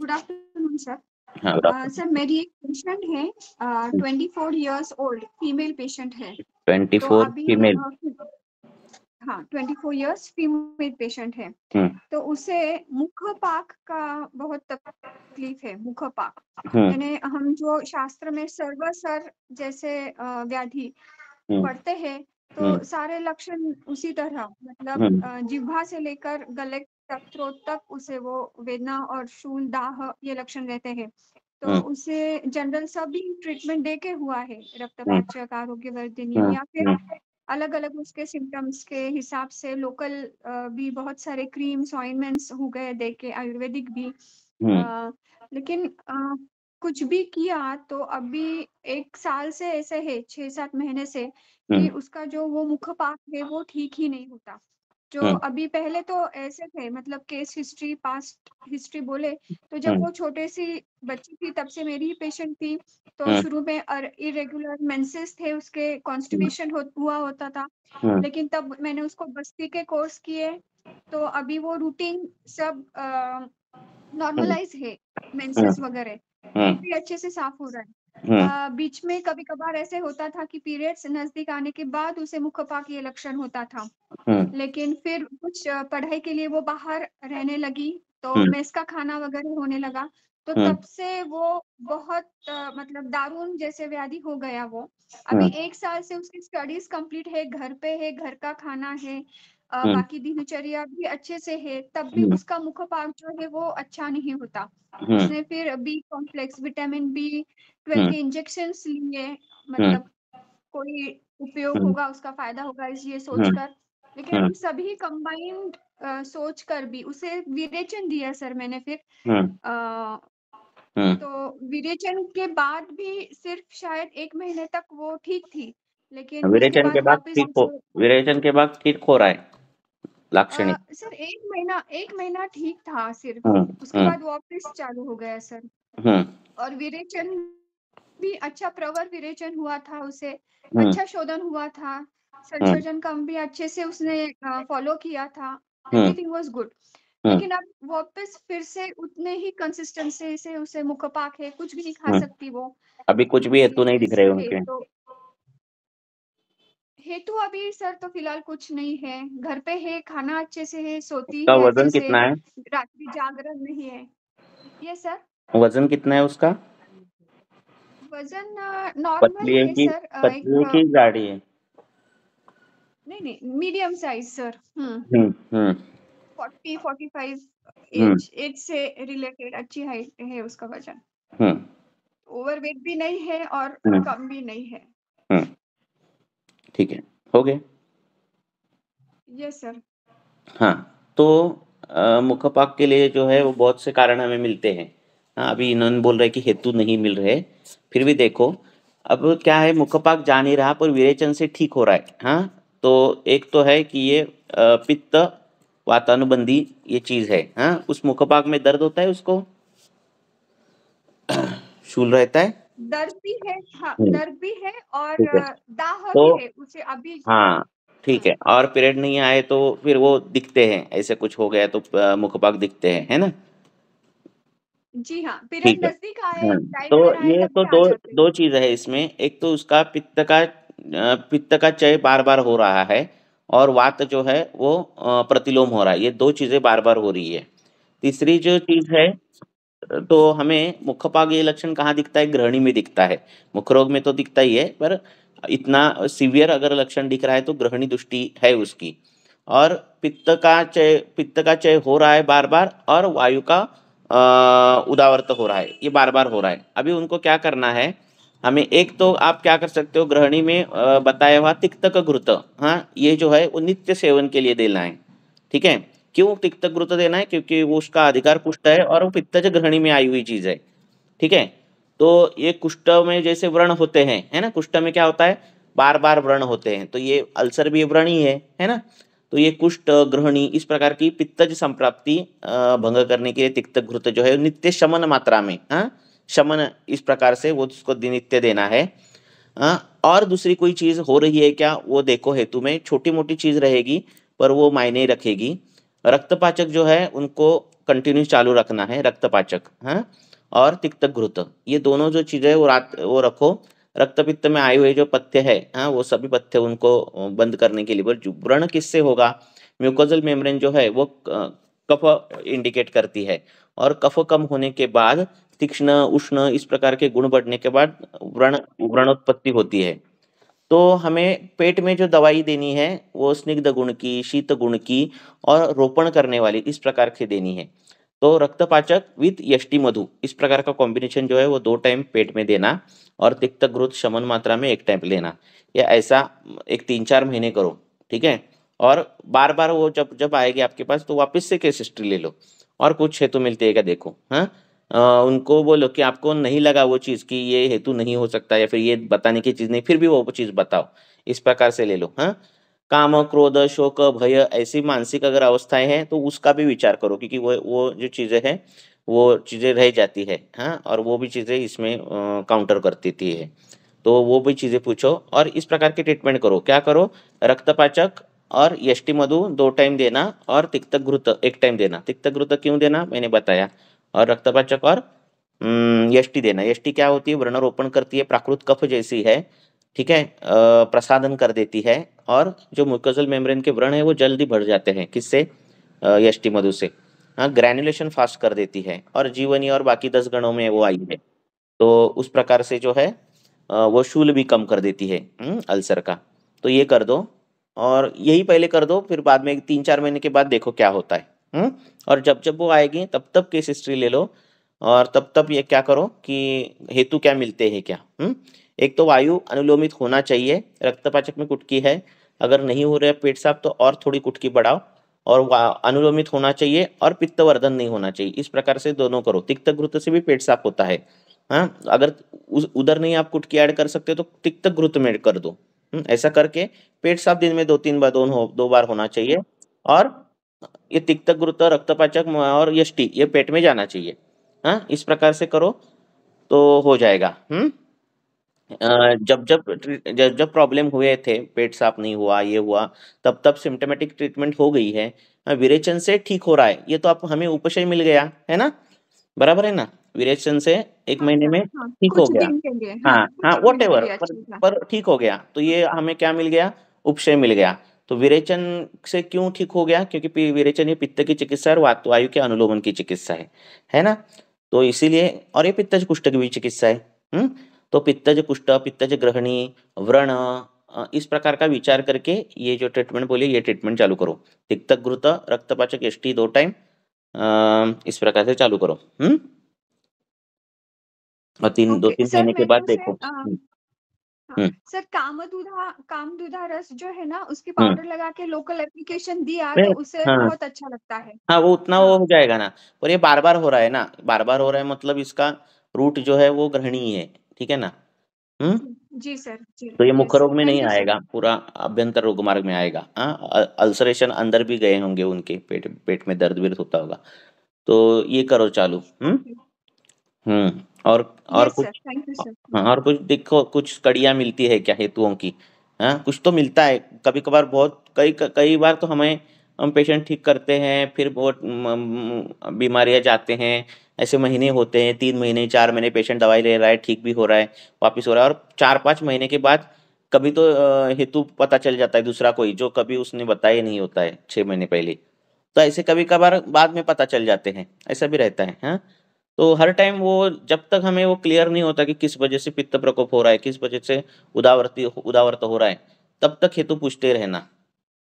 Good afternoon sir. हाँ good afternoon. Sir मेरी एक पेशेंट है, 24 इयर्स ओल्ड फीमेल पेशेंट है। तो 24 अभी फीमेल। हाँ 24 इयर्स फीमेल पेशेंट है। तो उसे मुखपाक का बहुत तकलीफ है। मुखपाक यानी हम जो शास्त्र में सर्वसर जैसे व्याधि पढ़ते हैं तो सारे लक्षण उसी तरह, मतलब जिह्वा से लेकर गले तक, थ्रोट तक उसे वो वेदना और शूल दाह ये लक्षण रहते हैं। तो उसे जनरल सभी ट्रीटमेंट दे के हुआ है, रक्तपाचक, आरोग्यवर्धिनी या फिर अलग अलग उसके सिम्टम्स के हिसाब से लोकल भी बहुत सारे क्रीम्स ऑइंटमेंट्स हो गए दे के, आयुर्वेदिक भी। लेकिन कुछ भी किया तो अभी 1 साल से ऐसे है, 6-7 महीने से, कि उसका जो वो मुखपाक है वो ठीक ही नहीं होता। जो अभी पहले तो ऐसे थे, मतलब केस हिस्ट्री, पास्ट हिस्ट्री बोले तो जब वो छोटे सी बच्ची थी तब से मेरी ही पेशेंट थी। तो शुरू में इरेगुलर मेंसेस थे उसके, कॉन्स्टिपेशन हुआ होता था। लेकिन तब मैंने उसको बस्ती के कोर्स किए तो अभी वो रूटीन सब नॉर्मलाइज है, मेंसेस वगैरह भी अच्छे से साफ हो रहा है। बीच में कभी कभार ऐसे होता था कि पीरियड्स नजदीक आने के बाद उसे मुखपाक ये लक्षण होता था। लेकिन फिर कुछ पढ़ाई के लिए वो बाहर रहने लगी तो मेस का खाना वगैरह होने लगा। तो तब से वो बहुत मतलब दारुण जैसे व्याधि हो गया वो। अभी 1 साल से उसकी स्टडीज कंप्लीट है, घर पे है, घर का खाना है, बाकी दिनचर्या भी अच्छे से है, तब भी उसका मुखपाक जो है वो अच्छा नहीं होता। उसने फिर बी कॉम्प्लेक्स, विटामिन B12 के इंजेक्शंस लिए, मतलब कोई उपयोग होगा, उसका फायदा होगा ये सोचकर। लेकिन उन सभी कंबाइंड सोच कर भी उसे विरेचन दिया सर मैंने फिर। तो विरेचन के बाद भी सिर्फ शायद 1 महीने तक वो ठीक थी, लेकिन उसके विरेचन के बाद बाद वापस ठीक हो, विरेचन के बाद ठीक हो रहा है लाक्षणिक। सर 1 महीना ठीक था सिर्फ, उसके हम्म बाद वापस चालू हो गया सर। हम्म और विरेचन भी अच्छा, प्रवर विरेचन हुआ था उसे, हम्म अच्छा शोधन हुआ था, हम्म संशोधन कम भी अच्छे से उसने फॉलो किया था, हम्म एवरीथिंग वाज गुड। हम्म लेकिन अब वापस फिर से उतने ही कंसिस्टेंसी से उसे मुखपाक है, कुछ भी नहीं खा हम्म। सकती वो, अभी कुछ भी हेतु नहीं दिख ऐसे रहे है। उनके। तो हेतु अभी सर तो फिलहाल कुछ नहीं है, घर पे है, खाना अच्छे से है, सोती उसका है अच्छे वजन से, कितना है? रात्रि जागरण नहीं है। ये सर वजन कितना है उसका? वजन नॉर्मल पतली है है कि सर, पतली है एक कि गाढ़ी है? नहीं नहीं मीडियम साइज सर। हम्म 40-45 हम्म एज से रिलेटेड अच्छी हाइट है उसका वजन। हम्म ओवरवेट भी नहीं है और हम्म कम भी नहीं है। हम्म। ठीक है, हो गए। Yes sir. हाँ, तो मुखपाक के लिए जो है वो बहुत से कारण हमें मिलते हैं। हाँ, अभी इन्होंने बोल रहे कि हेतु नहीं मिल रहे, फिर भी देखो अब क्या है, मुखपाक जा नहीं रहा पर विरेचन से ठीक हो रहा है। हाँ, तो एक तो है कि ये पित्त वातानुबंधी ये चीज़ है। हाँ, उस मुखपाक में दर्द होता है उसको, शूल रहता है। दर्द भी है, हाँ दर्द भी है और ठीक है, दाह तो भी है उसे अभी। हाँ ठीक है, और पीरियड नहीं आए तो फिर वो दिखते हैं, ऐसे कुछ हो गया तो मुखपाक दिखते हैं, है ना? जी हाँ, पीरियड ठीक है। नजदीक आए, हाँ, टाइम तो अगर आए ये तब तो भी आ दो जाते हैं। दो चीज़ है इसमें। एक तो उसका पित्त का क्षय बार बार हो रहा है, और वात जो है वो प्रतिलोम हो रहा है, ये दो चीज़ें बार बार हो रही है। तीसरी जो चीज़ है, तो हमें मुखपाक ये लक्षण कहाँ दिखता है? गृहिणी में दिखता है। मुख रोग में तो दिखता ही है, पर इतना सीवियर अगर लक्षण दिख रहा है तो गृहिणी दृष्टि है उसकी। और पित्त का क्षय हो रहा है बार बार, और वायु का उदावर्त हो रहा है, ये बार बार हो रहा है। अभी उनको क्या करना है, हमें एक तो आप क्या कर सकते हो, गृहिणी में बताया हुआ तिक्तक घृत, हाँ ये जो है वो नित्य सेवन के लिए देना है। ठीक है, क्यों तिक्तक घृत देना है? क्योंकि वो उसका अधिकार कुष्ठ है और वो पित्तज गृहिणी में आई हुई चीज है। ठीक है, तो ये कुष्ठ में जैसे व्रण होते हैं, है ना, कुष्ठ में क्या होता है, बार बार व्रण होते हैं, तो ये अल्सर भी व्रण ही है ना। तो ये कुष्ठ गृहिणी इस प्रकार की पित्तज संप्राप्ति भंग करने के लिए तिक्त घृत जो है नित्य शमन मात्रा में, हाँ शमन इस प्रकार से वो उसको नित्य देना है। और दूसरी कोई चीज हो रही है क्या, वो देखो हेतु में छोटी मोटी चीज रहेगी पर वो मायने रखेगी। रक्तपाचक जो है उनको कंटिन्यू चालू रखना है, रक्तपाचक, हाँ, और तिक्तघृत, ये दोनों जो चीजें वो रखो। रक्त पित्त में आए हुए जो पथ्य है, हाँ, वो सभी पथ्य उनको बंद करने के लिए। व्रण किससे होगा? म्यूकोजल मेम्ब्रेन जो है वो कफ इंडिकेट करती है, और कफ कम होने के बाद तीक्ष्ण, उष्ण, इस प्रकार के गुण बढ़ने के बाद व्रणोत्पत्ति होती है। तो हमें पेट में जो दवाई देनी है वो स्निग्ध गुण की, शीत गुण की और रोपण करने वाली, इस प्रकार की देनी है। तो रक्तपाचक विथ यष्टि मधु, इस प्रकार का कॉम्बिनेशन जो है वो 2 टाइम पेट में देना, और तिक्तघृत समान मात्रा में 1 टाइम लेना। या ऐसा एक 3-4 महीने करो, ठीक है। और बार बार वो जब जब आएगी आपके पास तो वापस से केस हिस्ट्री ले लो, और कुछ हेतु मिलती है क्या देखो, हाँ। उनको बोलो कि आपको नहीं लगा वो चीज़ कि ये हेतु नहीं हो सकता, या फिर ये बताने की चीज़ नहीं, फिर भी वो चीज़ बताओ, इस प्रकार से ले लो, हाँ। काम, क्रोध, शोक, भय, ऐसी मानसिक अगर अवस्थाएं हैं तो उसका भी विचार करो, क्योंकि वो जो चीज़ें हैं वो चीज़ें रह जाती है, हाँ, और वो भी चीज़ें इसमें काउंटर कर देती है। तो वो भी चीज़ें पूछो और इस प्रकार की ट्रीटमेंट करो। क्या करो? रक्तपाचक और यष्टि मधु 2 टाइम देना, और तिक्तघृत 1 टाइम देना। तिक्तघृत क्यों देना मैंने बताया, और रक्तपाचक और यष्टि देना। यष्टि क्या होती है? व्रणरोपण करती है, प्राकृत कफ जैसी है, ठीक है, प्रसादन कर देती है, और जो म्यूकोजल मेम्ब्रेन के व्रण है वो जल्दी बढ़ जाते हैं, किससे? यष्टि मधु से। हाँ, ग्रैन्युलेशन फास्ट कर देती है, और जीवनी और बाकी 10 गणों में वो आई है। तो उस प्रकार से जो है वो शूल भी कम कर देती है, अल्सर का। तो ये कर दो, और यही पहले कर दो, फिर बाद में 3-4 महीने के बाद देखो क्या होता है, और जब जब वो आएगी तब तब केस हिस्ट्री ले लो, और तब तब ये क्या करो कि हेतु क्या मिलते हैं क्या। एक तो वायु अनुलोमित होना चाहिए, रक्तपाचक में कुटकी है, अगर नहीं हो रहा है पेट साफ तो और थोड़ी कुटकी बढ़ाओ, और अनुलोमित होना चाहिए, और पित्तवर्धन नहीं होना चाहिए, इस प्रकार से दोनों करो। तिक्तघृत से भी पेट साफ होता है, हाँ। अगर उधर नहीं आप कुटकी ऐड कर सकते तो तिक्तघृत में कर दो। ऐसा करके पेट साफ दिन में 2-3 बार 2 बार होना चाहिए, और ये तिक्तघृत, रक्तपाचक और यष्टि ये पेट में जाना चाहिए, हाँ। इस प्रकार से करो तो हो जाएगा। जब जब जब जब प्रॉब्लम हुए थे, पेट साफ नहीं हुआ, ये हुआ, तब तब सिम्टोमेटिक ट्रीटमेंट हो गई है, विरेचन से ठीक हो रहा है, ये तो आप हमें उपशय मिल गया है ना, बराबर है ना। विरेचन से 1 हाँ महीने सर, में हाँ ठीक हो कुछ गया, दिन के लिए, हाँ हाँ हाँ, कुछ दिन के वॉटेवर, लिए अच्छा था। पर ठीक हो गया, तो ये हमें क्या मिल गया? उपशय मिल गया। तो विरेचन से क्यों ठीक हो गया? क्योंकि विरेचन ये पित्त की चिकित्सा है और वायु के अनुलोमन की चिकित्सा है ना। तो इसीलिए, और ये पित्तज कुष्ठ की भी चिकित्सा है। तो पित्तज कुष्ठ, पित्तज ग्रहणी, व्रण, इस प्रकार का विचार करके ये जो ट्रीटमेंट बोली ये ट्रीटमेंट चालू करो। तिक्तघृत, रक्तपाचक, यष्टि 2 टाइम, इस प्रकार से चालू करो। और 2-3 ओके सर, महीने के बाद मेरे से देखो। हाँ हम्म सर, कामदूधा रस जो है ना, उसकी हम्म पाउडर लगा के लोकल एप्लीकेशन दिया अरे, तो उससे हाँ बहुत अच्छा लगता है। हाँ, वो उतना वो हाँ हो जाएगा ना। और ये बार बार हो रहा है ना, बार बार हो रहा है मतलब इसका रूट जो है वो ग्रहणीय है, ठीक है ना। हम्म जी जी सर, जी तो ये मुख यस सर, रोग में नहीं थैंक यू सर। आएगा, पूरा आभ्यंतर रोग मार्ग में आएगा। हाँ, अल्सरेशन अंदर भी गए होंगे उनके, पेट पेट में दर्द विर्द होता होगा। तो ये करो चालू। ओके, और यस सर, कुछ, थैंक यू सर। हाँ, और कुछ देखो, कुछ कड़ियाँ मिलती है क्या हेतुओं की? हाँ, कुछ तो मिलता है कभी कभार, बहुत कई कई बार तो हम पेशेंट ठीक करते हैं, फिर बहुत बीमारियाँ जाते हैं, ऐसे महीने होते हैं, 3 महीने 4 महीने पेशेंट दवाई ले रहा है, ठीक भी हो रहा है, वापिस हो रहा है, और 4-5 महीने के बाद कभी तो हेतु पता चल जाता है दूसरा कोई, जो कभी उसने बताया नहीं होता है 6 महीने पहले। तो ऐसे कभी कभार बाद में पता चल जाते हैं, ऐसा भी रहता है, हाँ। तो हर टाइम वो, जब तक हमें वो क्लियर नहीं होता कि किस वजह से पित्त प्रकोप हो रहा है, किस वजह से उदावर्त हो रहा है, तब तक हेतु पूछते रहना।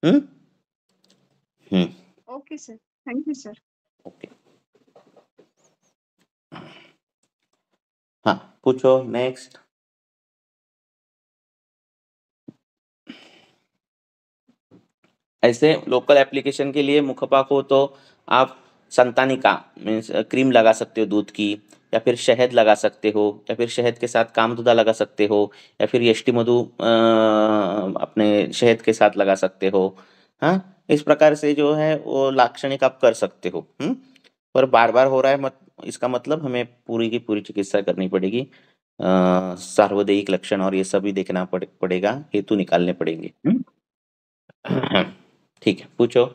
Hmm hmm okay sir, thank you sir. Okay, हाँ, पूछो नेक्स्ट। ऐसे लोकल एप्लीकेशन के लिए मुखपाक हो तो आप संतानिका मीन्स क्रीम लगा सकते हो दूध की, या फिर शहद लगा सकते हो, या फिर शहद के साथ कामधुदा लगा सकते हो, या फिर यष्टि मधु अपने शहद के साथ लगा सकते हो। हाँ, इस प्रकार से जो है वो लाक्षणिक आप कर सकते हो। पर बार बार हो रहा है इसका मतलब हमें पूरी की पूरी चिकित्सा करनी पड़ेगी। सार्वदेयिक लक्षण और ये सभी देखना पड़ेगा, हेतु निकालने पड़ेंगे। ठीक है, पूछो।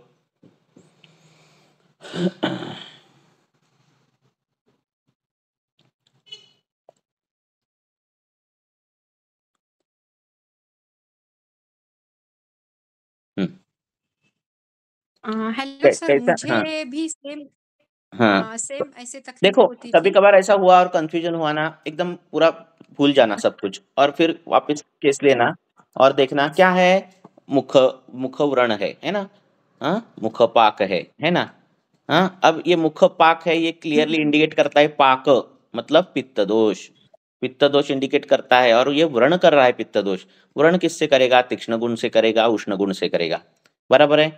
हेलो सर, कैसा? हाँ मुझे भी हाँ। सेम ऐसे तकलीफ देखो, होती कभी थी। कभार ऐसा हुआ और कंफ्यूजन हुआ ना, एकदम पूरा भूल जाना सब कुछ और फिर वापस केस लेना और देखना क्या है। मुख मुख व्रण है ना? हाँ, मुख पाक है ना? हाँ, अब ये मुख पाक है, ये क्लियरली इंडिकेट करता है पाक, मतलब पित्त दोष। पित्त दोष इंडिकेट करता है और ये व्रण कर रहा है पित्त दोष। व्रण किससे करेगा? तीक्ष्ण गुण से करेगा, उष्ण गुण से करेगा। बराबर है?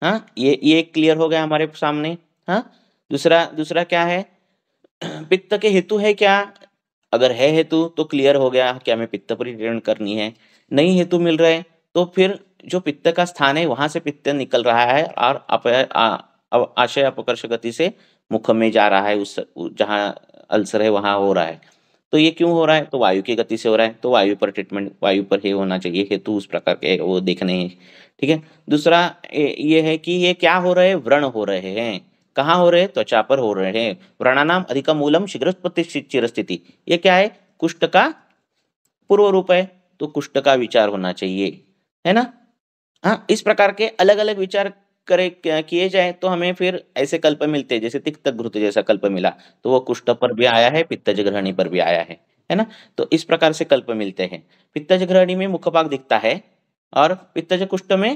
हाँ, ये क्लियर हो गया हमारे सामने। हाँ, दूसरा दूसरा क्या है? पित्त के हेतु है क्या? अगर है हेतु तो क्लियर हो गया कि हमें पित्त परिहरण करनी है। नहीं हेतु मिल रहे तो फिर जो पित्त का स्थान है वहां से पित्त निकल रहा है और आशय अपकर्ष गति से मुख में जा रहा है, उस जहाँ अल्सर है वहां हो रहा है। तो ये क्यों हो रहा है? तो वायु की गति से हो रहा है, तो वायु पर ट्रीटमेंट, वायु पर ही होना चाहिए हेतु, उस प्रकार के वो देखने हैं। ठीक है। दूसरा ये है कि ये क्या हो रहे हैं? व्रण हो रहे हैं। कहाँ हो रहे हैं? त्वचा पर हो रहे हैं। व्रणानाम अधिकम मूलम शीघ्रोत्पत्ति चिरस्थिति। ये क्या है? कुष्ठ का पूर्व रूप है, तो कुष्ठ का विचार होना चाहिए, है ना? हाँ, इस प्रकार के अलग अलग विचार करे किए जाए तो हमें फिर ऐसे कल्प मिलते हैं, जैसे तिक्त घृत जैसा कल्प मिला तो वो कुष्ठ पर भी आया है, पित्तज ग्रहणी पर भी आया है ना? तो इस प्रकार से कल्प मिलते हैं। पित्तज ग्रहणी में मुखभाग दिखता है और पित्तज कुष्ठ में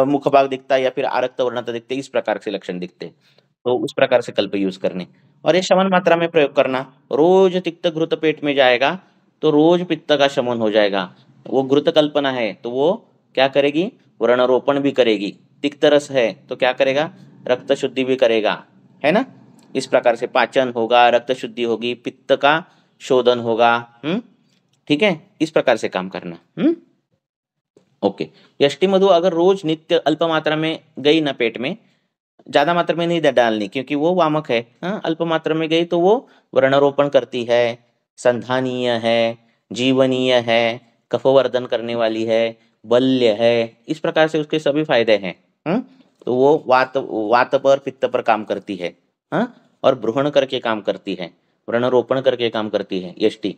मुखभाग दिखता है या फिर आरक्त वर्णता दिखते, इस प्रकार से लक्षण दिखते हैं। तो उस प्रकार से कल्प यूज करने और ये शमन मात्रा में प्रयोग करना। रोज तिक्त घृत पेट में जाएगा तो रोज पित्त का शमन हो जाएगा। वो घृत कल्पना है तो वो क्या करेगी? व्रणरोपण भी करेगी। तिक्त रस है तो क्या करेगा? रक्त शुद्धि भी करेगा, है ना? इस प्रकार से पाचन होगा, रक्त शुद्धि होगी, पित्त का शोधन होगा। ठीक है, इस प्रकार से काम करना। ओके। यष्टि मधु अगर रोज नित्य अल्प मात्रा में गई ना पेट में, ज्यादा मात्रा में नहीं डालनी क्योंकि वो वामक है। हाँ, अल्प मात्रा में गई तो वो व्रणरोपण करती है, संधानीय है, जीवनीय है, कफवर्धन करने वाली है, बल्य है, इस प्रकार से उसके सभी फायदे हैं। तो वो वात वात पर पित्त पर काम करती है। हाँ, और ब्रूहण करके काम करती है, व्रणरोपण करके काम करती है यष्टि।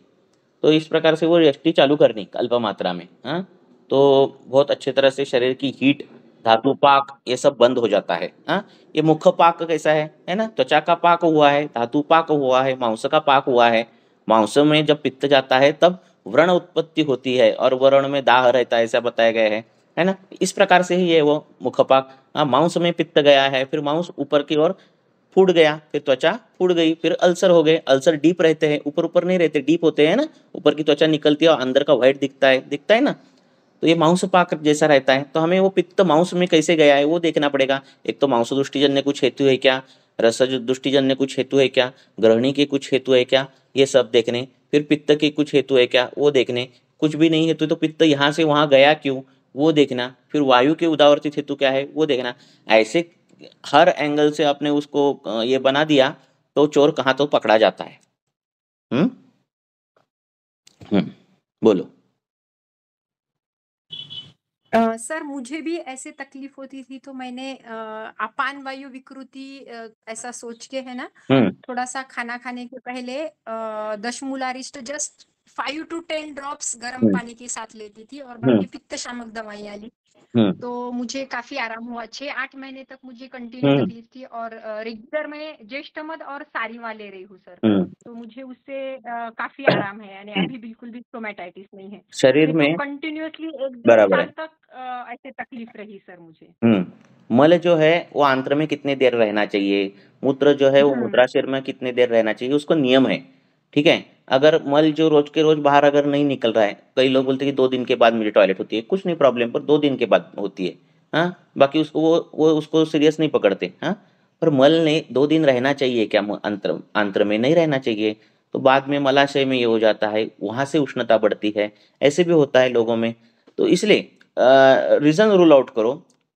तो इस प्रकार से वो यष्टि चालू करनी अल्प मात्रा में। हाँ, तो बहुत अच्छे तरह से शरीर की हीट, धातु पाक, ये सब बंद हो जाता है। हाँ, ये मुख पाक कैसा है ना? त्वचा का पाक हुआ है, धातु पाक हुआ है, मांस का पाक हुआ है। मांस में जब पित्त जाता है तब व्रण उत्पत्ति होती है और व्रण में दाह रहता है, ऐसा बताया गया है ना? इस प्रकार से ही ये वो मुख पाक। हाँ, मांस में पित्त गया है, फिर मांस ऊपर की ओर फूट गया, फिर त्वचा फूट गई, फिर अल्सर हो गए। अल्सर डीप रहते हैं, ऊपर ऊपर नहीं रहते, डीप होते हैं ना? ऊपर की त्वचा निकलती है और अंदर का व्हाइट दिखता है ना? तो ये मांस पाक जैसा रहता है। तो हमें वो पित्त मांस में कैसे गया है वो देखना पड़ेगा। एक तो मांस दृष्टिजन्य कुछ हेतु है क्या, रसज दृष्टिजन्य कुछ हेतु है क्या, ग्रहणी के कुछ हेतु है क्या, ये सब देखने। फिर पित्त के कुछ हेतु है क्या वो देखने। कुछ भी नहीं हेतु तो पित्त यहाँ से वहां गया क्यों वो देखना। फिर वायु के उदावर्तित हेतु क्या है वो देखना। ऐसे हर एंगल से आपने उसको ये बना दिया तो चोर कहाँ तो पकड़ा जाता है। हम्म बोलो। सर, मुझे भी ऐसे तकलीफ होती थी तो मैंने अपान वायु विकृति ऐसा सोच के, है ना, हम्म थोड़ा सा खाना खाने के पहले दशमूलारिष्ट जस्ट 5 to 10 ड्रॉप्स गर्म हम्म पानी के साथ लेती थी और हम्म बाकी पित्त शामक दवाइयाँ ली। हम्म तो मुझे काफी आराम हुआ। 6-8 महीने तक मुझे कंटिन्यू हम्म तकलीफ थी और रेगुलर में ज्येष्ठ मध और सारिवा ले रही हूँ सर। हम्म तो मुझे उससे काफी आराम है, यानी अभी बिल्कुल भी स्टोमेटाइटिस नहीं है। शरीर नहीं तो में कंटिन्यूअसली 1-1.5 साल बराबर है। तक ऐसे तकलीफ रही सर मुझे। मल जो है वो आंत्र में कितने देर रहना चाहिए, मूत्र जो है वो हम्म। मूत्राशय में कितने देर रहना चाहिए, उसको नियम है। ठीक है। अगर मल जो रोज के रोज बाहर अगर नहीं निकल रहा है, कई लोग बोलते हैं कि 2 दिन के बाद मुझे टॉयलेट होती है, कुछ नहीं प्रॉब्लम, पर 2 दिन के बाद होती है। हाँ, बाकी उसको वो उसको सीरियस नहीं पकड़ते। हाँ, पर मल ने 2 दिन रहना चाहिए क्या? अंत्र आंत्र में नहीं रहना चाहिए। तो बाद में मलाशय में ये हो जाता है, वहां से उष्णता बढ़ती है, ऐसे भी होता है लोगों में। तो इसलिए रीजन रूल आउट करो,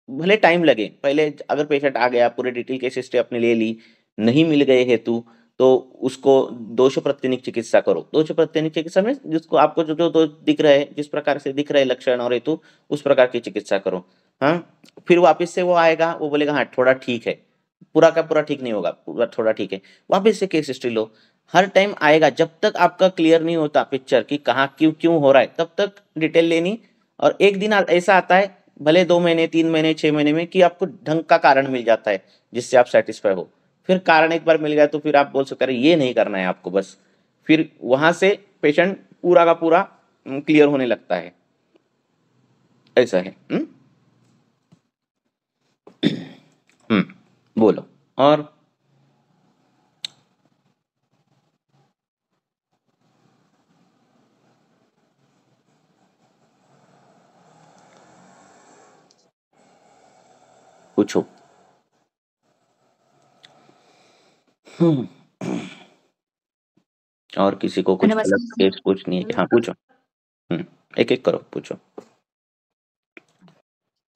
भले टाइम लगे। पहले अगर पेशेंट आ गया, पूरे डिटेल केस हिस्ट्री अपने ले ली, नहीं मिल गए हेतु, तो उसको दोष प्रत्यनिक चिकित्सा करो। दोष प्रत्यनिक चिकित्सा में जिसको आपको जो जो दोष दिख रहे हैं, जिस प्रकार से दिख रहे लक्षण और हेतु, उस प्रकार की चिकित्सा करो। हाँ, फिर वापस से वो आएगा, वो बोलेगा हाँ थोड़ा ठीक है, पूरा का पूरा ठीक नहीं होगा, पूरा थोड़ा ठीक है, वापस से केस हिस्ट्री लो। हर टाइम आएगा, जब तक आपका क्लियर नहीं होता पिक्चर कि कहाँ क्यों क्यों हो रहा है, तब तक डिटेल लेनी। और एक दिन ऐसा आता है भले 2 महीने, 3 महीने, 6 महीने में, कि आपको ढंग का कारण मिल जाता है जिससे आप सैटिस्फाई हो। फिर कारण एक बार मिल गया तो फिर आप बोल सकते हैं ये नहीं करना है आपको बस। फिर वहां से पेशेंट पूरा का पूरा क्लियर होने लगता है। ऐसा है। बोलो और। पूछो। और किसी को कुछ अलग नमस्कार केस पूछनी है? हाँ पूछो। एक एक करो, पूछो।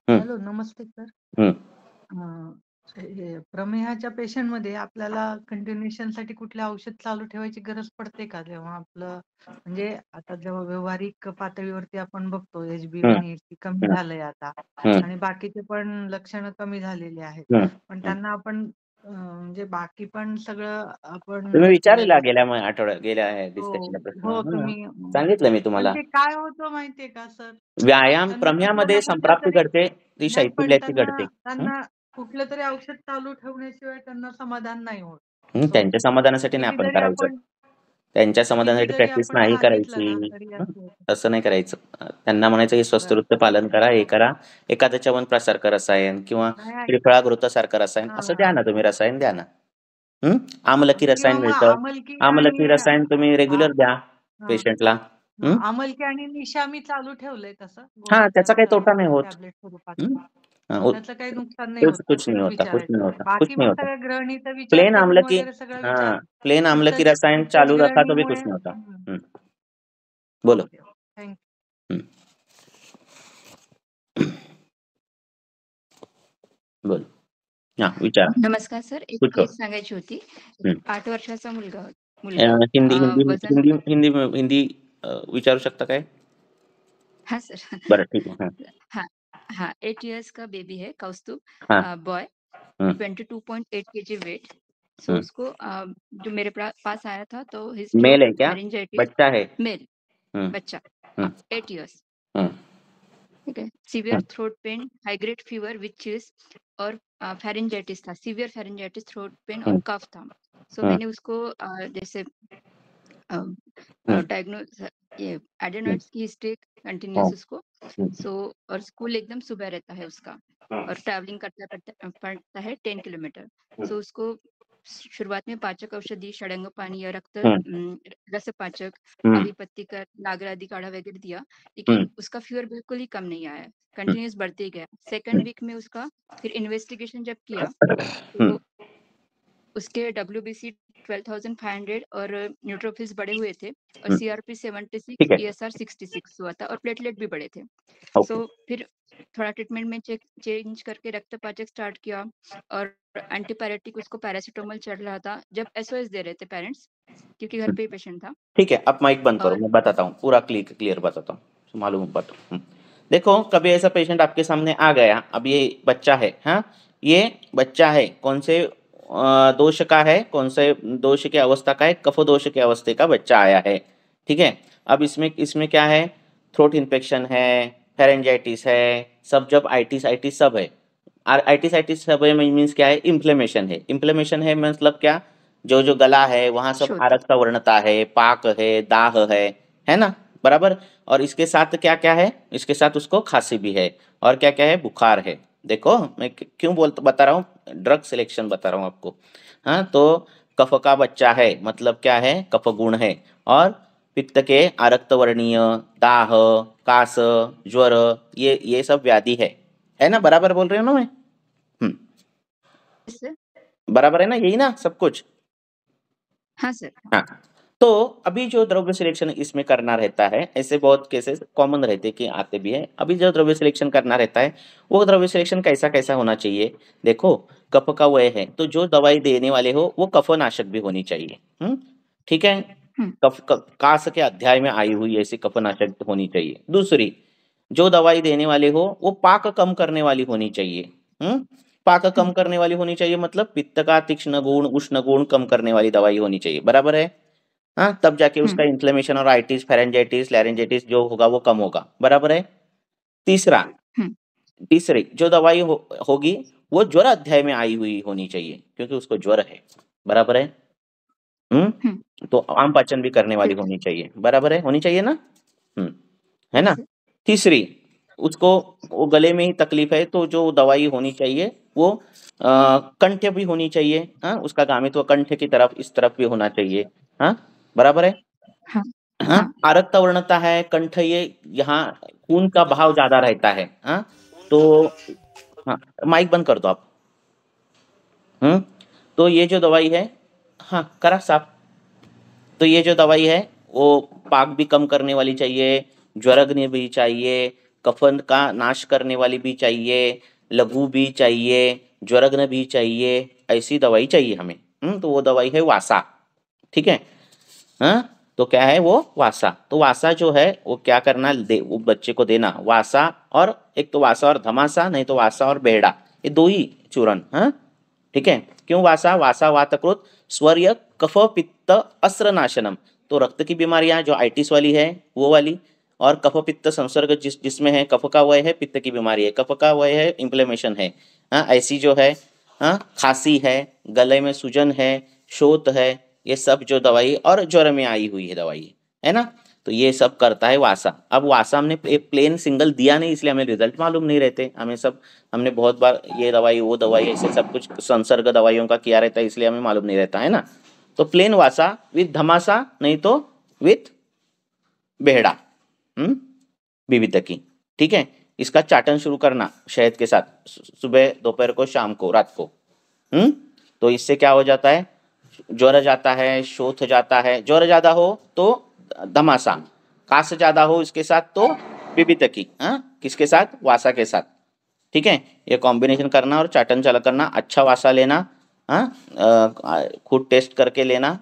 हॅलो, नमस्ते सर. हम्म हे प्रमेहाच्या पेशंटमध्ये आपल्याला कंटिन्युएशनसाठी कुठले औषध चालू ठेवायची गरज पडते का? जेव्हा आपलं म्हणजे आता जेव्हा व्यावहारिक पातळीवरती आपण बघतो HbA1c कमी झालंय आता आणि बाकीचे पण लक्षणं कमी झालेली आहेत. पण त्यांना आपण म्हणजे बाकी पण सगळं आपण तुम्ही विचारलेला केलं. गेल्या हो, डिस्कशनला प्रश्न. हो तुम्ही सांगितलं मी पण तुम्हाला. ते काय होतं माहितीये का सर? व्यायाम त्यांना प्रमेहामध्ये संप्राप्ती कुठल्यातरी घडते, ती नाही पण शैथिल्याची घडते. त्यांना कुठलं तरी औषध चालू ठेवण्याशिवाय त्यांना समाधान नाही होत. त्यांच्या समाधानासाठी नाही किती आपण जरी करायचं. आपण त्यांच्या किती समाधानासाठी जरी प्रॅक्टिस आपण नाही सांगितलं ना करायची. तरी असं होतं. असं नाही करायचं. त्यांना म्हणायचं हे स्वस्थवृत्त पालन करा, हे करा, एखाद्या च्यवनप्राशसारखं रसायन किंवा नाही त्रिफळाघृतासारखं रसायन असं द्या ना, तुम्ही रसायन द्या ना. आमलकी रसायन किंवा मग मिळतं. आमलकी आमलकी आणि रसायन तुम्ही रेग्युलर द्या पेशंटला. आमलकी आणि निशा मी चालू ठेवलंय तसं हा, त्याचा काही गोळ्याच्या तोटा नाही होत. टॅबलेट स्वरूपात. त्याचं काही नुकसान नाही होत कुछ नहीं तेच होता, कुछ नहीं विचारायचं होतं. होता, कुछ बाकी नहीं मग होता. सगळ्या गृहिणीचा विचार प्लेन करून आमलकी, वगैरे सगळा विचार हाँ, प्लेन आमलकी रसायन कुठच्याच चालू रखा तो भी कुछ गृहिणीमुळे नहीं होता. बोलो. Okay, thank you. बोलो. हाँ, विचारा. नमस्कार सर, एक पूछो. केस सांगायची होती. 8 वर्षाचा मुलगा हिंदी हिंदी वजन हिंदी हिंदी हिंदी विचारू शकता काय? हाँ सर. बरं, ठीक है. हाँ हाँ 8 इयर्स का बेबी है कौस्तुभ हाँ. Boy, 22.8 kg weight. So hmm. उसको जो मेरे पास आया था तो मेल है क्या? फेरिंजाइटिस. बच्चा है? मेल बच्चा 8 इयर्स. ठीक है. Severe throat pen, high grade fever with chills और फेरिंजाइटिस था, सीवियर फेरिंजाइटिस, थ्रोट पेन और कफ था. सो मैंने उसको जैसे डायग्नोस ये एडेनॉइड्स की हिस्ट्री कंटिन्यूस उसको. सो और स्कूल एकदम सुबह रहता है उसका और ट्रैवलिंग करता पड़ता है 10 किलोमीटर. सो उसको शुरुआत में पाचक औषधि, षडंग पानी या रस पाचक, अभिपत्तिकर, नागर आदि काढ़ा वगैरह दिया, लेकिन उसका फीवर बिल्कुल ही कम नहीं आया, कंटिन्यूस बढ़ते ही गया. सेकंड वीक में उसका फिर इन्वेस्टिगेशन जब किया तो उसके WBC 12,500 और न्यूट्रोफिल्स बढ़े हुए थे और CRP 76, ESR 66 हुआ था और प्लेटलेट भी बढ़े थे. सो फिर थोड़ा ट्रीटमेंट में चेंज करके रक्तपाचक स्टार्ट किया और एंटीपायरेटिक उसको पैरासिटामोल चल रहा था जब SOS दे रहे थे पेरेंट्स, क्योंकि घर पे ही पेशेंट था. ठीक है, अब माइक बंद करो, मैं बताता हूँ, पूरा क्लियर बताता हूँ, मालूम बात. देखो, कभी ऐसा पेशेंट आपके सामने आ गया, अब ये बच्चा है, हाँ, ये बच्चा है, कौन से दोष का है, कौन से दोष की अवस्था का है? कफ दोष की अवस्था का बच्चा आया है. ठीक है. अब इसमें क्या है? थ्रोट इन्फेक्शन है, फेरेंजाइटिस है, सब जब आइटिस सब है. आइटिस सब है मीन्स क्या है? इन्फ्लेमेशन है मतलब क्या? जो गला है वहाँ सब आरक्त वर्णता है, पाक है, दाह है ना, बराबर. और इसके साथ क्या क्या है? इसके साथ उसको खांसी भी है और क्या क्या है? बुखार है. देखो मैं क्यों बता रहा हूँ, ड्रग सिलेक्शन बता रहा हूँ आपको. हाँ, तो कफ का बच्चा है मतलब क्या है? कफ गुण है और पित्त के आरक्त वर्णीय, दाह, कास, ज्वर, ये सब व्याधि है ना, बराबर बोल रहे हो ना मैं? बराबर है ना, यही ना सब कुछ? हाँ सर. हाँ, तो अभी जो द्रव्य सिलेक्शन इसमें करना रहता है, ऐसे बहुत केसेस कॉमन रहते कि आते भी है. अभी जो द्रव्य सिलेक्शन करना रहता है, वो द्रव्य सिलेक्शन कैसा होना चाहिए? देखो, कफ का वय है तो जो दवाई देने वाले हो वो कफनाशक भी होनी चाहिए. ठीक है. कास के अध्याय में आई हुई ऐसी कफनाशक होनी चाहिए. दूसरी, जो दवाई देने वाले हो वो पाक कम करने वाली होनी चाहिए. पाक कम करने वाली होनी चाहिए मतलब पित्त का तीक्ष्ण गुण, उष्ण गुण कम करने वाली दवाई होनी चाहिए, बराबर है. हाँ, तब जाके उसका इन्फ्लेमेशन और आइटिस, फेरेंजाइटिस, लैरेंजाइटिस जो होगा वो कम होगा, बराबर है. तीसरा, तीसरी जो दवाई होगी वो ज्वर अध्याय में आई हुई होनी चाहिए, क्योंकि उसको ज्वर है, बराबर है। तो आम पाचन भी करने वाली होनी चाहिए, बराबर है, होनी चाहिए ना। है ना। तीसरी, उसको वो गले में ही तकलीफ है तो जो दवाई होनी चाहिए वो कंठ भी होनी चाहिए। हाँ, उसका गामित्व कंठ की तरफ इस तरफ भी होना चाहिए। हाँ, बराबर है। हाँ, आरक्त वर्णता है कंठ, ये यहाँ खून का बहाव ज्यादा रहता है। हाँ, तो हाँ, माइक बंद कर दो आप। तो ये जो दवाई है, हाँ करा साहब, तो ये जो दवाई है वो पाक भी कम करने वाली चाहिए, ज्वरग्नि भी चाहिए, कफन का नाश करने वाली भी चाहिए, लघु भी चाहिए, ज्वरग्न भी चाहिए, ऐसी दवाई चाहिए हमें। तो वो दवाई है वासा। ठीक है। हाँ, तो क्या है वो वासा। तो वासा जो है वो क्या करना, वो बच्चे को देना वासा, और एक तो वासा और धमासा, नहीं तो वासा और बेहड़ा, ये दो ही चूर्ण। हाँ, ठीक है। क्यों वासा? वासा वातकृत स्वर्य कफ पित्त अस्र नाशनम। तो रक्त की बीमारियां जो आइटिस वाली है वो वाली, और कफ पित्त संसर्ग जिसमें है, कफ का वय है, पित्त की बीमारी है, कफ का वय है, इंफ्लेमेशन है। हाँ, ऐसी जो है, हाँ, खांसी है, गले में सूजन है, शोथ है, ये सब जो दवाई, और ज्वर में आई हुई है दवाई, है ना। तो ये सब करता है वासा। अब वासा हमने प्लेन सिंगल दिया नहीं, इसलिए हमें रिजल्ट मालूम नहीं रहते। हमें सब, हमने बहुत बार ये दवाई वो दवाई ऐसे सब कुछ संसर्ग दवाइयों का किया रहता है, इसलिए हमें मालूम नहीं रहता है ना। तो प्लेन वासा विथ धमासा, नहीं तो विथ बेहड़ा, विविधकी। ठीक है। इसका चाटन शुरू करना शहद के साथ, सुबह, दोपहर को, शाम को, रात को। तो इससे क्या हो जाता है, ज्वर जाता है, शोथ जाता है। ज्वर ज्यादा हो तो धमासा, काश ज्यादा हो इसके साथ तो विविधकी। किसके साथ? वासा के साथ। ठीक है। ये कॉम्बिनेशन करना और चाटन चला करना, अच्छा वासा लेना। खुद टेस्ट करके लेना।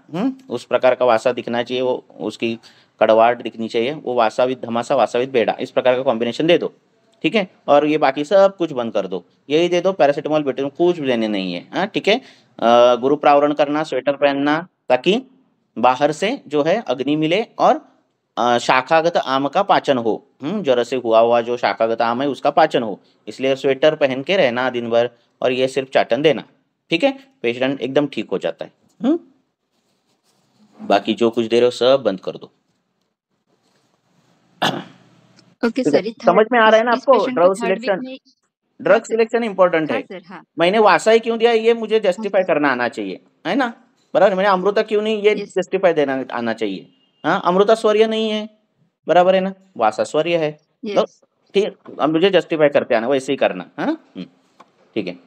उस प्रकार का वासा दिखना चाहिए, वो उसकी कड़वाहट दिखनी चाहिए, वो वासा विद धमासा, वासा विद बेड़ा, इस प्रकार का कॉम्बिनेशन दे दो। ठीक है। और ये बाकी सब कुछ बंद कर दो, यही दे दो, पैरासिटामोल बेटे कुछ भी लेने नहीं है। हाँ, ठीक है। गुरु प्रावरण करना, स्वेटर पहनना, ताकि बाहर से जो है अग्नि मिले और शाखागत आम का पाचन हो। ज्वर से हुआ जो शाखागत आम है उसका पाचन हो, इसलिए स्वेटर पहन के रहना दिन भर, और ये सिर्फ चाटन देना। ठीक है। पेशेंट एकदम ठीक हो जाता है। बाकी जो कुछ दे रहे हो सब बंद कर दो। ओके सर, समझ में आ रहा है ना आपको? Drug selection, drug selection important है। मैंने वासा ही क्यों दिया ये मुझे जस्टिफाई करना आना चाहिए, है ना। बराबर। मैंने अमृता क्यों नहीं, ये जस्टिफाई देना आना चाहिए। हाँ, अमृता स्वर्य नहीं है, बराबर है ना, वासा स्वर्य है। तो ठीक, अब मुझे जस्टिफाई करते आना, वैसे ही करना। हाँ, ठीक है।